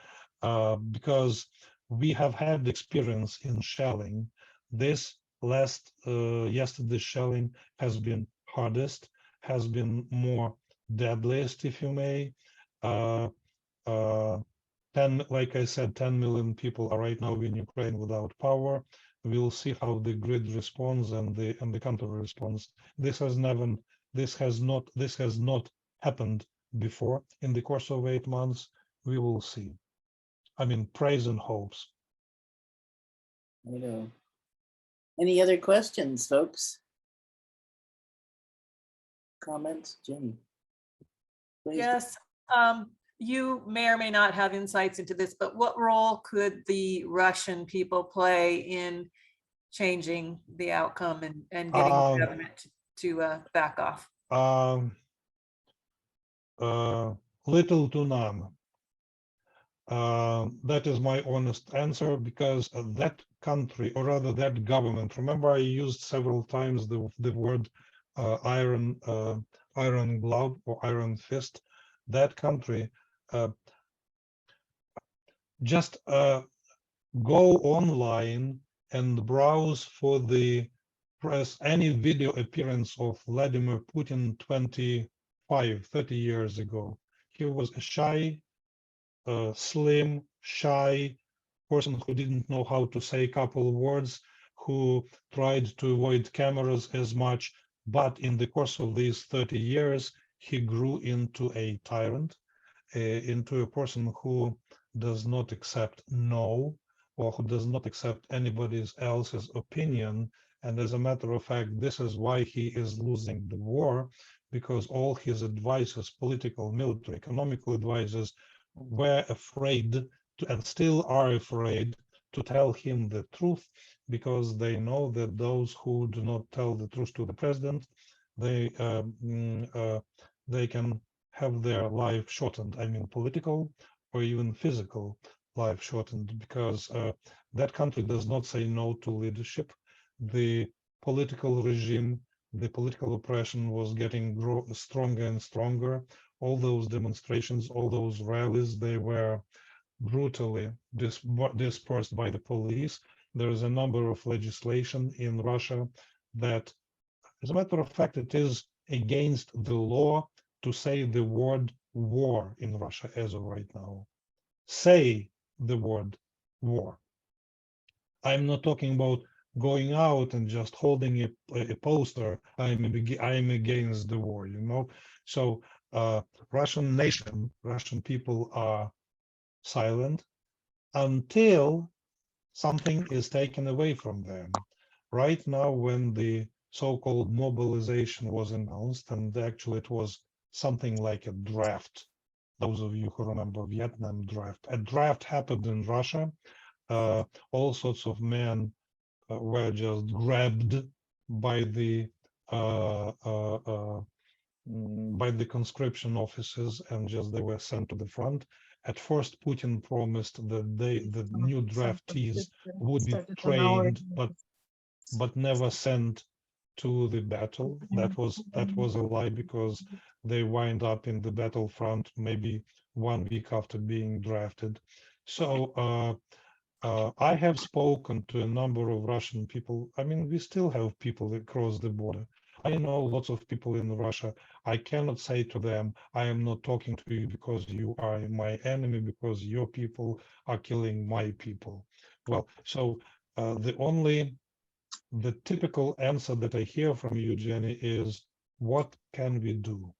because we have had experience in shelling. This yesterday's shelling has been hardest, has been more deadliest, if you may. 10, like I said, 10 million people are right now in Ukraine without power. We'll see how the grid responds and the country responds. This has not happened before in the course of 8 months. We will see. I mean, praise and hopes. I know. Any other questions, folks? Comments, Jenny? Please. Yes, you may or may not have insights into this, but what role could the Russian people play in changing the outcome and getting the government to back off? Little to none. That is my honest answer, because that country, or rather that government, remember I used several times the word iron glove or iron fist. That country, just go online and browse for the press any video appearance of Vladimir Putin 30 years ago. He was a shy, slim, shy person who didn't know how to say a couple of words, who tried to avoid cameras as much. But in the course of these 30 years, he grew into a tyrant, into a person who does not accept no, or who does not accept anybody else's opinion. And as a matter of fact, this is why he is losing the war, because all his advisors, political, military, economical advisors, were afraid to, and still are afraid to tell him the truth, because they know that those who do not tell the truth to the president, they can have their life shortened. I mean, political or even physical life shortened, because that country does not say no to leadership. The political regime, the political oppression was getting stronger and stronger. All those demonstrations, all those rallies, they were brutally dispersed by the police. There is a number of legislation in Russia that, as a matter of fact, it is against the law to say the word war in Russia as of right now. Say the word war. I'm not talking about going out and just holding a poster. I'm against the war, you know. So Russian nation, Russian people are silent until something is taken away from them. Right now, when the so-called mobilization was announced, and actually it was something like a draft. Those of you who remember Vietnam draft, a draft happened in Russia. All sorts of men were just grabbed by the conscription officers, and just they were sent to the front. At first, Putin promised that the new draftees would be trained, but never sent to the battle. That was a lie, because they wind up in the battlefront maybe 1 week after being drafted. So I have spoken to a number of Russian people. I mean, we still have people that cross the border. I know lots of people in Russia. I cannot say to them, I am not talking to you because you are my enemy, because your people are killing my people. Well, so the typical answer that I hear from you, Jenny, is what can we do?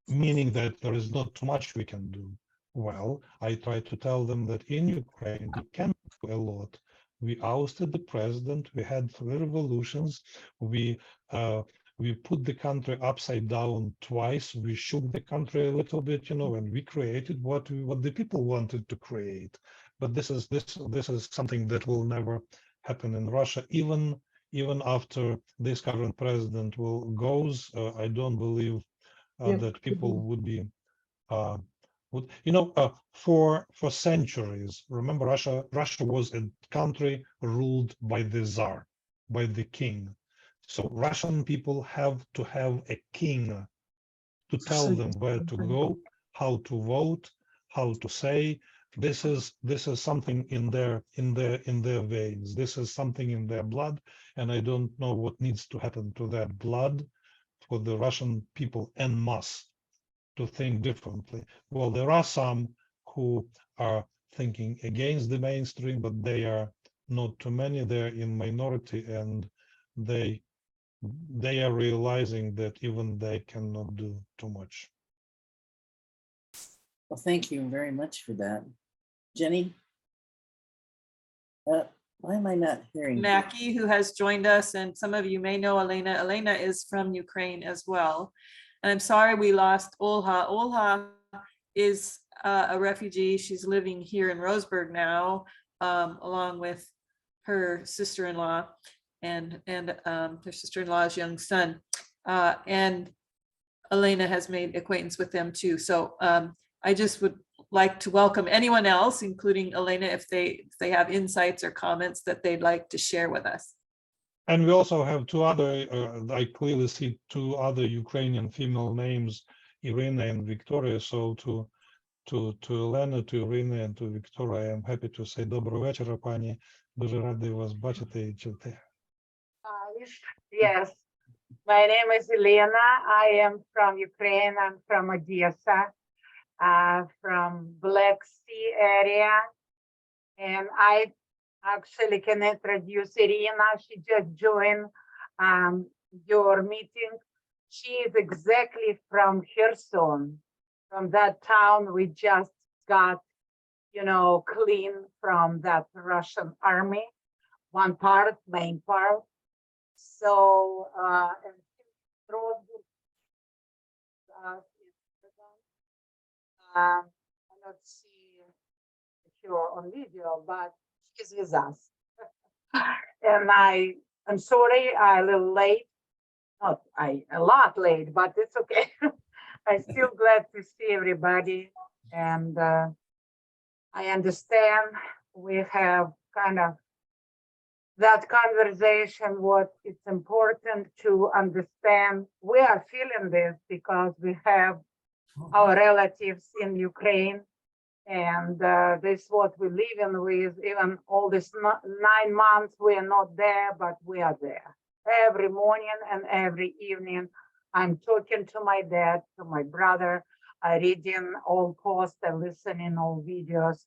Meaning that there is not too much we can do. Well, I try to tell them that in Ukraine, we can do a lot. We ousted the president, we had 3 revolutions, we put the country upside down twice, we shook the country a little bit, you know, and we created what the people wanted to create. But this is something that will never happen in Russia, even after this current president goes. I don't believe that people would be for centuries. Remember, Russia was a country ruled by the Tsar, by the king. So Russian people have to have a king to tell them where to go, how to vote, how to say. This is something in their veins. This is something in their blood, and I don't know what needs to happen to that blood for the Russian people en masse to think differently. Well, there are some who are thinking against the mainstream, but they are not too many. They're in minority, and they are realizing that even they cannot do too much. Well, thank you very much for that. Jenny? Why am I not hearing you? Mackie, who has joined us, and some of you may know Elena. Elena is from Ukraine as well. And I'm sorry we lost Olha. Olha is a refugee. She's living here in Roseburg now, along with her sister-in-law and her sister-in-law's young son. And Elena has made acquaintance with them too. So I just would like to welcome anyone else, including Elena, if they have insights or comments that they'd like to share with us. And we also have 2 other, I clearly see 2 other Ukrainian female names, Irina and Victoria. So to Elena, to Irina, and to Victoria, I am happy to say доброго вечора, пані. Дуже радий вас бачити і чути. Yes, my name is Elena. I am from Ukraine. I'm from Odessa, from Black Sea area. And I actually can introduce Irina. She just joined your meeting. She is exactly from Kherson, from that town we just got, clean from that Russian army, one part, main part. So, I not see her on video, but she's with us. And I'm sorry, I'm a little late. Not a lot late, but it's okay. I'm still glad to see everybody. And I understand we have kind of that conversation, what it's important to understand. We are feeling this because we have our relatives in Ukraine, and this is what we're living with. Even all this 9 months, we are not there, but we are there. Every morning and every evening, I'm talking to my dad, to my brother, I reading all posts, and listening all videos.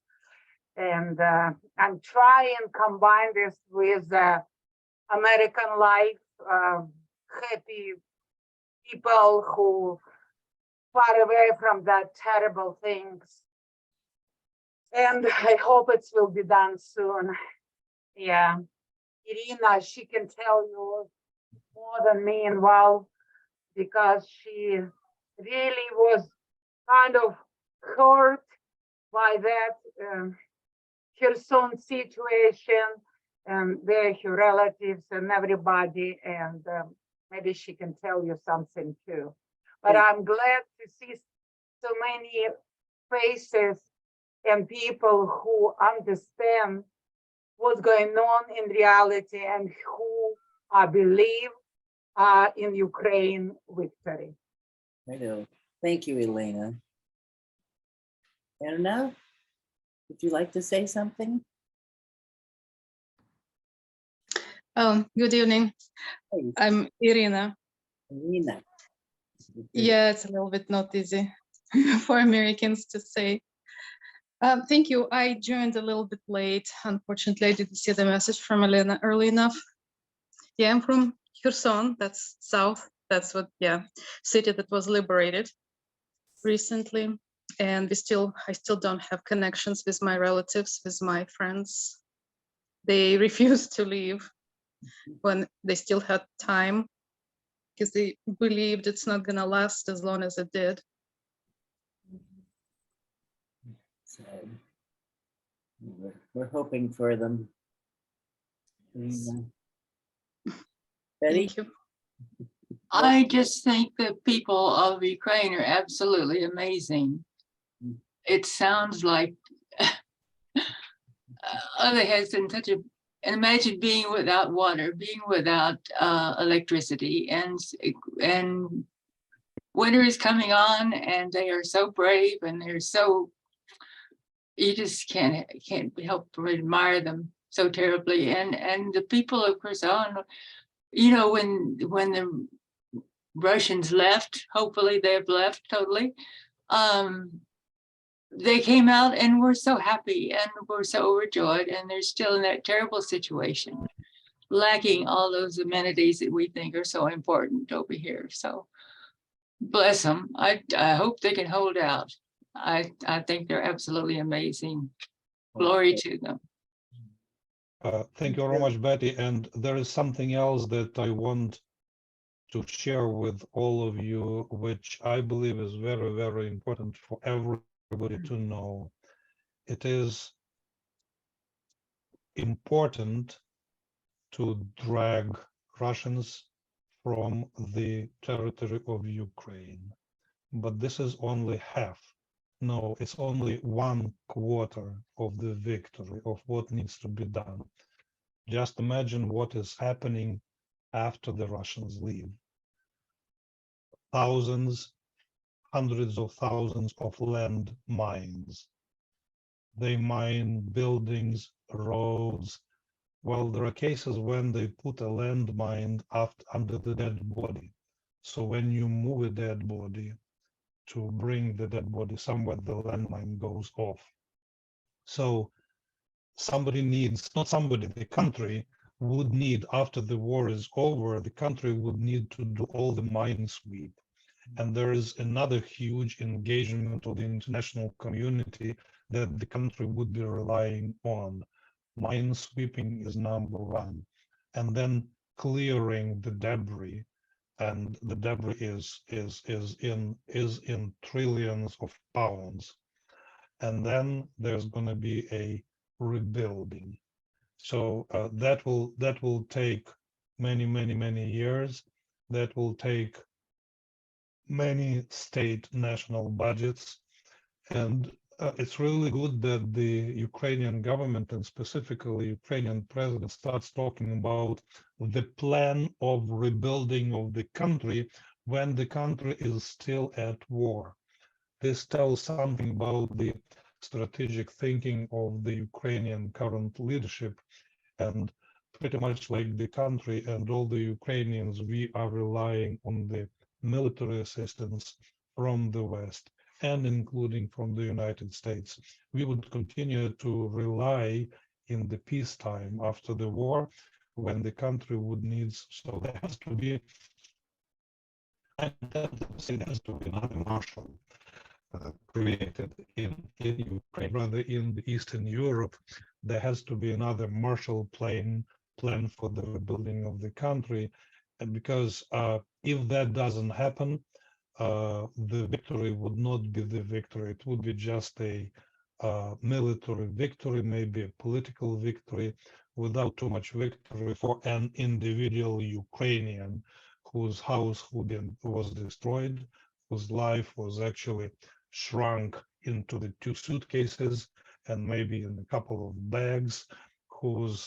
And I'm trying to combine this with American life, happy people who far away from that terrible things. And I hope it will be done soon. Yeah. Irina, she can tell you more than me involved, because she really was kind of hurt by that Kherson situation, and they're her relatives and everybody, and maybe she can tell you something too. But I'm glad to see so many faces and people who understand what's going on in reality, and who I believe in Ukraine victory. I know. Thank you, Elena. Anna, would you like to say something? Good evening. Please, I'm Irina. Elena. Yeah, it's a little bit not easy for Americans to say. Thank you. I joined a little bit late. Unfortunately, I didn't see the message from Elena early enough. Yeah, I'm from Kherson. That's south. That's what, yeah, city that was liberated recently. And I still don't have connections with my relatives, with my friends. They refused to leave when they still had time, because they believed it's not gonna last as long as it did. So, we're hoping for them. Elena. Betty? Thank you. I just think the people of Ukraine are absolutely amazing. It sounds like they has been such a, and imagine being without water, being without electricity, and winter is coming on, and they are so brave, and they're so, you just can't help but admire them so terribly. And the people of Kherson, you know, when the Russians left, hopefully they've left totally, they came out and were so happy and were so overjoyed, and they're still in that terrible situation, lacking all those amenities that we think are so important over here. So bless them. I hope they can hold out. I think they're absolutely amazing. Glory to them. Thank you very much, Betty. And there is something else that I want to share with all of you, which I believe is very, very important for everybody to know. It is important to drag Russians from the territory of Ukraine, but this is only half. No, it's only 1/4 of the victory of what needs to be done. Just imagine what is happening after the Russians leave. Thousands, hundreds of thousands of land mines. They mine buildings, roads. Well, there are cases when they put a landmine under the dead body. So when you move a dead body to bring the dead body somewhere, the landmine goes off. So somebody needs, not somebody, the country would need, after the war is over, the country would need to do all the mine sweep. And there is another huge engagement of the international community that the country would be relying on. Mine sweeping is number one. And then clearing the debris. And the debris is in trillions of pounds. And then there's going to be a rebuilding. So that will take many years. That will take many state national budgets. And it's really good that the Ukrainian government, and specifically Ukrainian president, starts talking about the plan of rebuilding of the country when the country is still at war. This tells something about the strategic thinking of the Ukrainian current leadership. And pretty much like the country and all the Ukrainians, we are relying on the military assistance from the West, and including from the United States. We would continue to rely in the peacetime after the war, when the country would need, so there has to be, there has to be another Marshall created in Ukraine, rather in the Eastern Europe. There has to be another Marshall Plan for the rebuilding of the country, and because if that doesn't happen, the victory would not be the victory. It would be just a military victory, maybe a political victory, without too much victory for an individual Ukrainian whose house was destroyed, whose life was actually shrunk into the 2 suitcases and maybe in a couple of bags, whose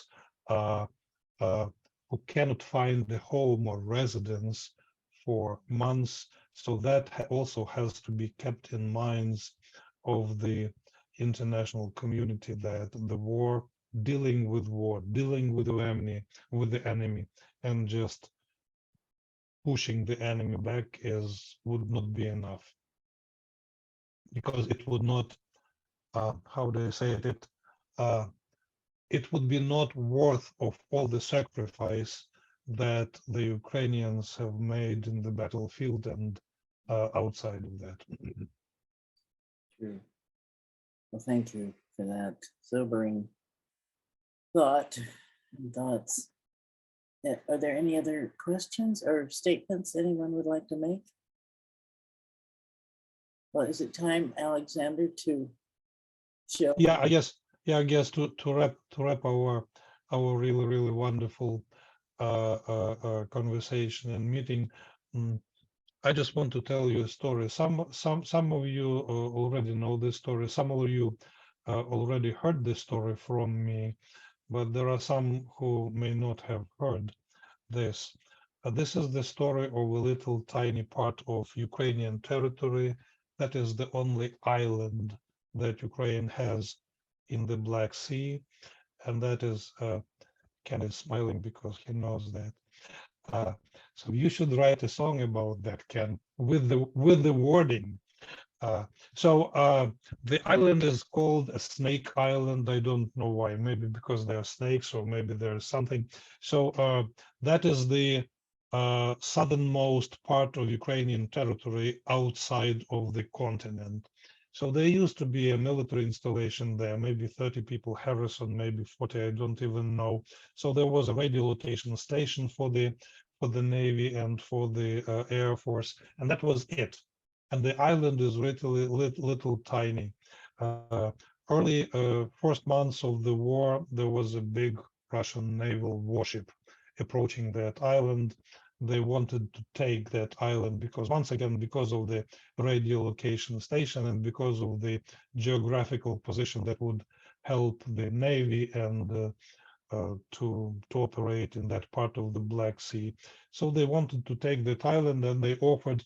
who cannot find a home or residence for months. So that also has to be kept in minds of the international community, that the war, dealing with the enemy, and just pushing the enemy back would not be enough, because it would not, how do I say it, it would be not worth of all the sacrifice that the Ukrainians have made in the battlefield and outside of that. True. Well, thank you for that sobering thoughts. Are there any other questions or statements anyone would like to make? Well, is it time, Alexander, to show? Yeah, I guess to wrap our really wonderful conversation and meeting. I just want to tell you a story. Some of you already know this story. Some of you already heard this story from me, but there are some who may not have heard this. This is the story of a little tiny part of Ukrainian territory that is the only island that Ukraine has in the Black Sea, and that is Ken is smiling because he knows that. So you should write a song about that, Ken, with the wording. The island is called a Snake Island. I don't know why. Maybe because there are snakes, or maybe there's something. So that is the southernmost part of Ukrainian territory outside of the continent. So there used to be a military installation there, maybe 30 people, Harrison, maybe 40, I don't even know. So there was a radio location station for the Navy and for the Air Force, and that was it. And the island is little tiny. Early first months of the war, there was a big Russian naval warship approaching that island. They wanted to take that island because, once again, because of the radio location station and because of the geographical position that would help the Navy and to operate in that part of the Black Sea. So they wanted to take that island, and they offered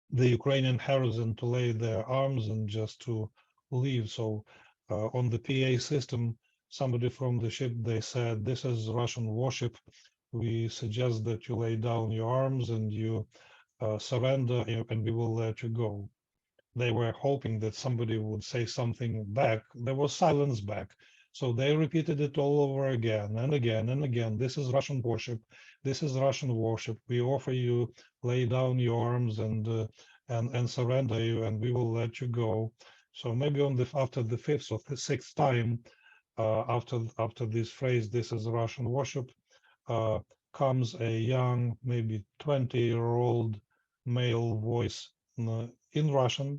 the Ukrainian garrison to lay their arms and just to leave. So on the PA system, somebody from the ship, they said, "This is Russian warship. We suggest that you lay down your arms and you surrender, and we will let you go." They were hoping that somebody would say something back. There was silence back. So they repeated it all over again and again and again. "This is Russian warship. This is Russian warship. We offer you lay down your arms and surrender you, and we will let you go." So maybe after the fifth or the sixth time, after this phrase, "This is Russian warship," comes a young, maybe 20-year-old male voice in Russian,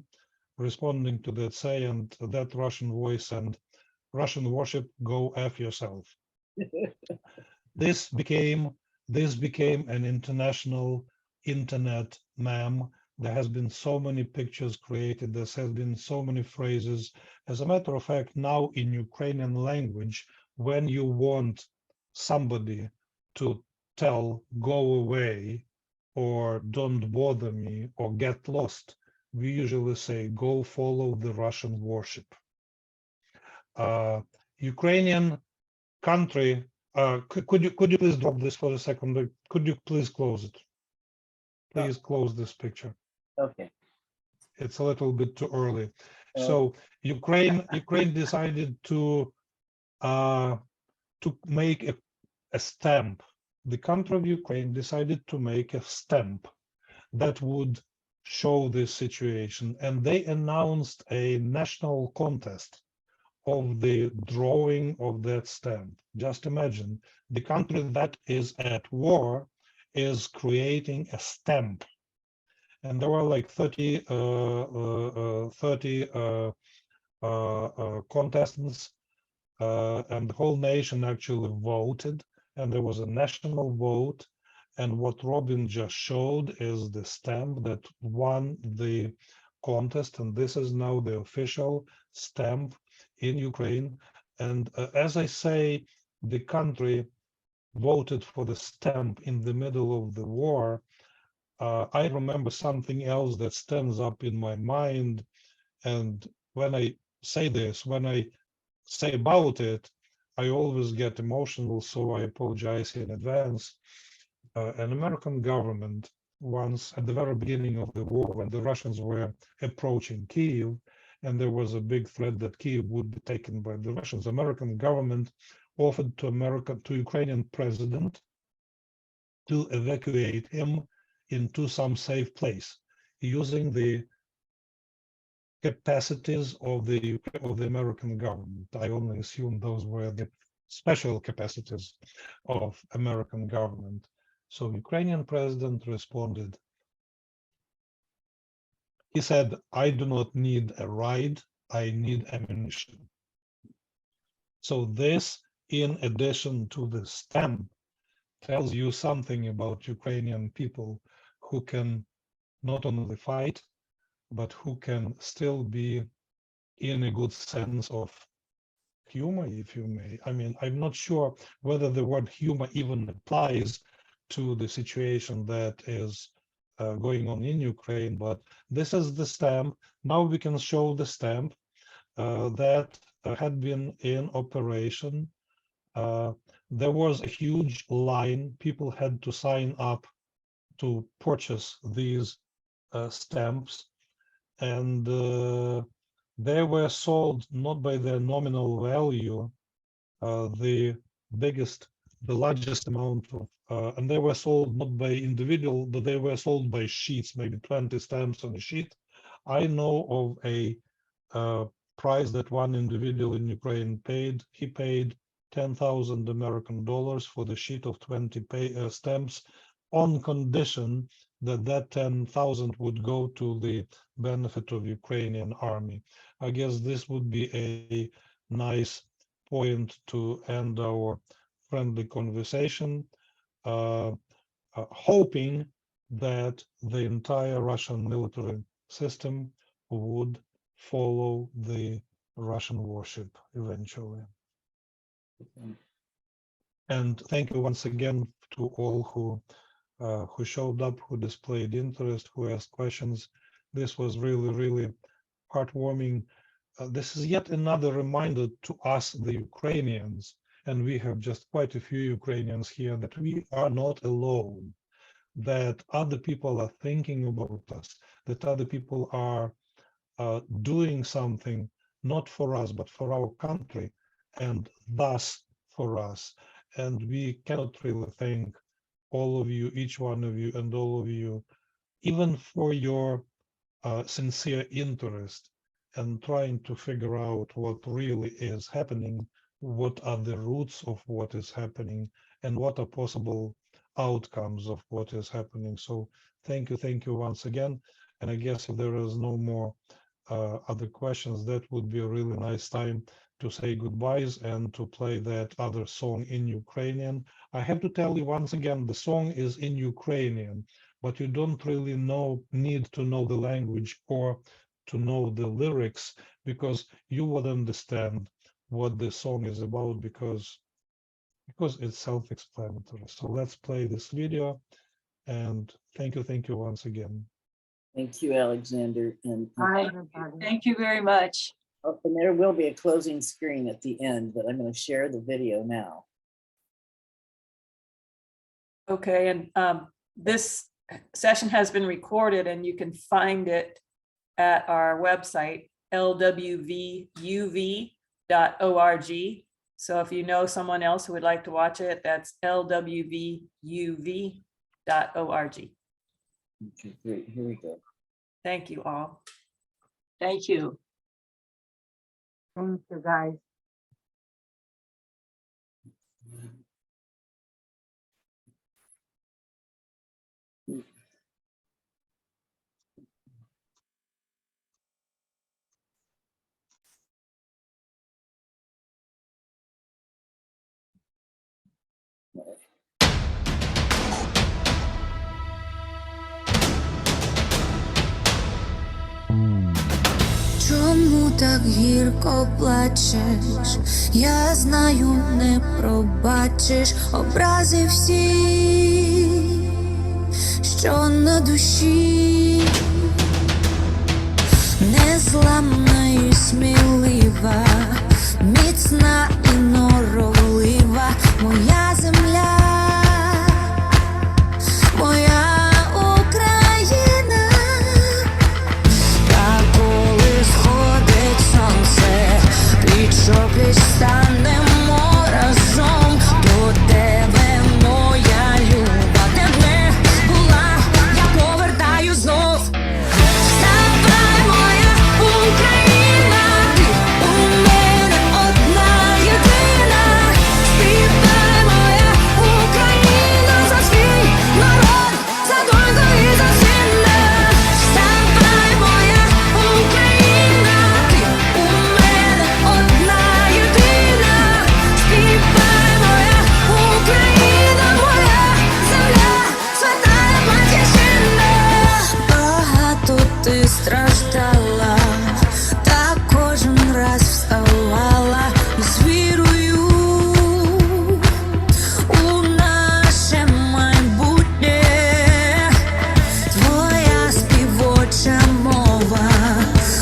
responding to that say, and that Russian voice and "Russian warship, go F yourself." This became an international internet meme. There has been so many pictures created. There has been so many phrases. As a matter of fact, now in Ukrainian language, when you want somebody to tell "go away" or "don't bother me" or "get lost," we usually say "go follow the Russian warship." Ukrainian country, could you please drop this for a second? Could you please close it? Please close this picture. Okay. It's a little bit too early. So Ukraine decided to make a stamp. The country of Ukraine decided to make a stamp that would show this situation, and they announced a national contest of the drawing of that stamp. Just imagine, the country that is at war is creating a stamp. And there were like 30 contestants, and the whole nation actually voted, and there was a national vote. And what Robin just showed is the stamp that won the contest, and this is now the official stamp in Ukraine. And as I say, the country voted for the stamp in the middle of the war, I remember something else that stands up in my mind. And when I say this, when I say about it, I always get emotional, so I apologize in advance. An American government once, at the very beginning of the war, when the Russians were approaching Kyiv, and there was a big threat that Kyiv would be taken by the Russians, American government offered to Ukrainian president to evacuate him into some safe place using the capacities of the American government. I only assume those were the special capacities of American government. So Ukrainian president responded. He said, I do not need a ride, I need ammunition. So this, in addition to the stamp, tells you something about Ukrainian people who can not only fight, but who can still be in a good sense of humor, if you may. I mean, I'm not sure whether the word humor even applies to the situation that is going on in Ukraine, but this is the stamp. Now we can show the stamp that had been in operation. There was a huge line. People had to sign up to purchase these stamps, and they were sold not by their nominal value, the largest amount of, and they were sold not by individual, but they were sold by sheets, maybe 20 stamps on a sheet. I know of a price that one individual in Ukraine paid. He paid 10,000 American dollars for the sheet of 20 stamps, on condition that that 10,000 would go to the benefit of Ukrainian army. I guess this would be a nice point to end our friendly conversation, hoping that the entire Russian military system would follow the Russian warship eventually. And thank you once again to all who showed up, who displayed interest, who asked questions. This was really, really heartwarming. This is yet another reminder to us, the Ukrainians, and we have just quite a few Ukrainians here, that we are not alone, that other people are thinking about us, that other people are doing something not for us, but for our country, and thus for us. And we cannot really thank all of you, each one of you, and all of you, even for your sincere interest and trying to figure out what really is happening, what are the roots of what is happening, and what are possible outcomes of what is happening. So thank you once again. And I guess if there is no more other questions, that would be a really nice time to say goodbyes and to play that other song in Ukrainian. I have to tell you once again, the song is in Ukrainian, but you don't really need to know the language or to know the lyrics, because you would understand what the song is about, because it's self-explanatory. So let's play this video, and thank you once again. Thank you, Alexander. And Hi, everybody. Thank you very much. and there will be a closing screen at the end, but I'm going to share the video now. Okay, and this session has been recorded, and you can find it at our website, lwvuv.org. So if you know someone else who would like to watch it, that's lwvuv.org. Okay, great. Here we go. Thank you all. Thank you. Thank you, guys. Чому так гірко плачеш, я знаю, не пробачиш образи всі, що на душі, незламна і смілива, міцна і норовлива моя земля, моя Україна. Та коли сходить сонце, пліч-о-пліч станемо разом до тебе, моя люба. Де б не була, я повертаю знов. Вставай, моя Україна, ти у мене одна єдина. Співай, моя Україна, за свій народ, за доньку і за сина. Вставай, моя Україна, ти у мене одна єдина. Співай, моя Україна, моя земля, свята батьківщина. Багато ти страждала, та кожен раз вставала з вірою у наше майбутнє. Твоя співоча мова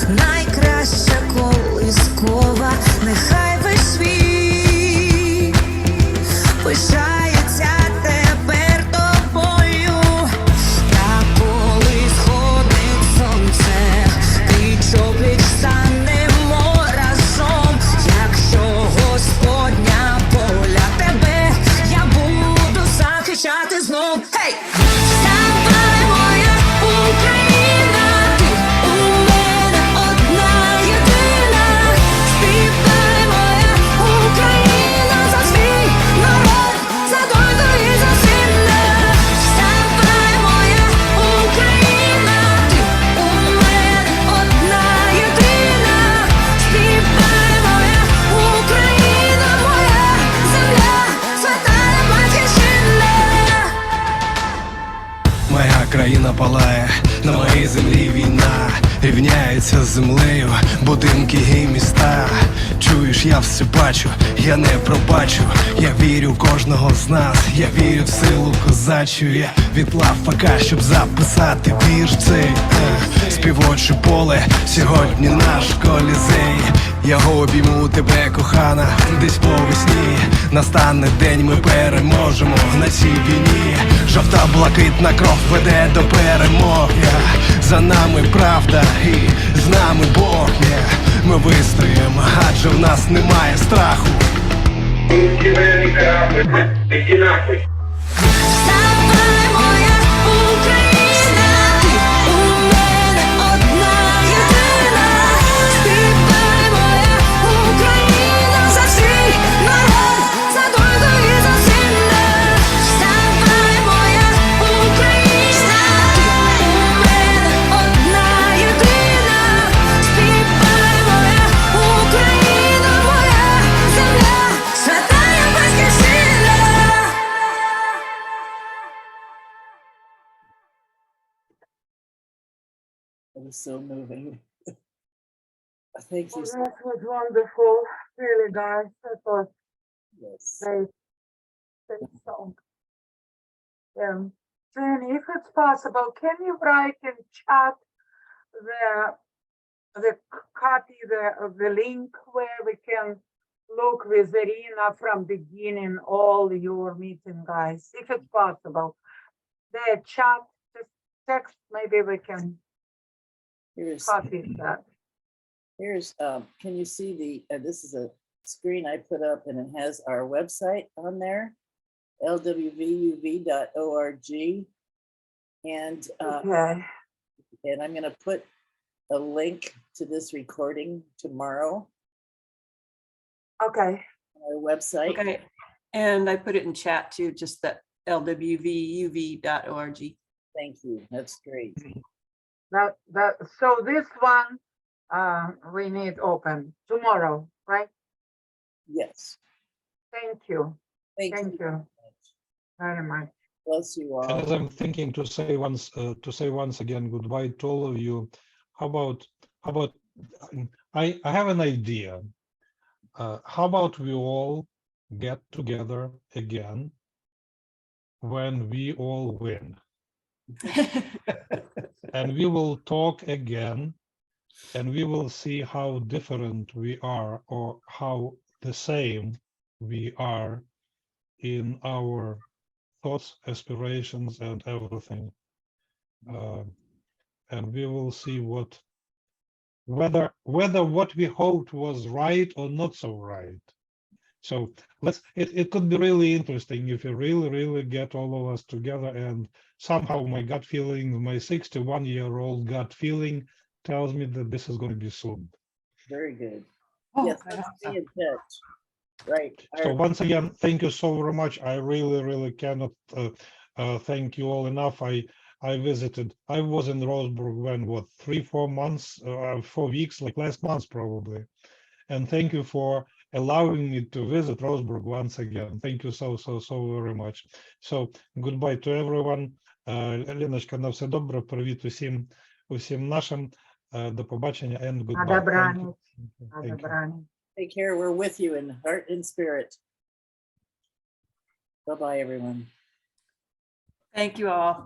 найкраща колискова, нехай весь світ пишається тепер тобою. Та коли сходить сонце, пліч-о-пліч станемо разом. Якщо Господня воля, тебе я буду захищати знов. Гей! Вставай, моя Україна, ти у мене одна єдина. Співай, моя Україна, за свій народ, за доньку і за сина. Вставай, моя Україна, ти у мене одна єдина. Співай, моя Україна, моя земля, свята батьківщина. Моя країна палає, на моїй землі війна, рівняється з землею будинки і міста. Чуєш, я все бачу, я не пробачу. Я вірю в кожного з нас, я вірю в силу козачу. Я відклав пока, щоб записати вірш цей. Співоче поле, сьогодні наш колізей. Я обійму тебе, кохана, десь по весні. Настане день, ми переможемо на цій війні. Жовта блакитна кров веде до перемоги. За нами правда і з нами Бог є. Ми вистоїмо, адже в нас немає страху. Вставай, моя Україна, ти у мене одна єдина. Співай, моя Україна, за свій народ, за доньку і за сина. Вставай, моя Україна, ти у мене одна єдина. Співай, моя Україна, моя земля, свята батьківщина. It was so moving. Thank you. That was wonderful, really, guys. That was Yes. great. Great song. Jenny, if it's possible, can you write in chat the copy of the link where we can look with Irina from beginning all your meeting, guys, if it's possible. The chat, just text, maybe we can Here's copy that. Can you see this is a screen I put up and it has our website on there, lwvuv.org. And Okay. I'm going to put a link to this recording tomorrow Okay. on our website. Okay, and I put it in chat too, just that lwvuv.org. Thank you. That's great. So this one we need open tomorrow, right? Yes. Thank you. Thank Thank you. you very much. Bless you all. As I'm thinking to say once again goodbye to all of you, how about I have an idea. How about we all get together again when we all win? And we will talk again, and we will see how different we are or how the same we are in our thoughts, aspirations, and everything. And we will see whether what we hoped was right or not so right. So it could be really interesting if you really get all of us together, and somehow my gut feeling, my 61-year-old gut feeling tells me that this is going to be soon. Very good. Oh, Yes, I let's hope stay so. in touch. Right. So once again, thank you so very much. I really cannot thank you all enough. I was in Roseburg when, what, 3-4 months, 4 weeks, like last month probably. And thank you for allowing me to visit Roseburg once again. Thank you so very much. So goodbye to everyone. Леночка, на все добре. Привіт усім нашим. До побачення and На goodbye. Thank добраніч. you. На Thank you. добраніч. Take care. We're with you in heart and spirit. Bye-bye, everyone. Thank you all.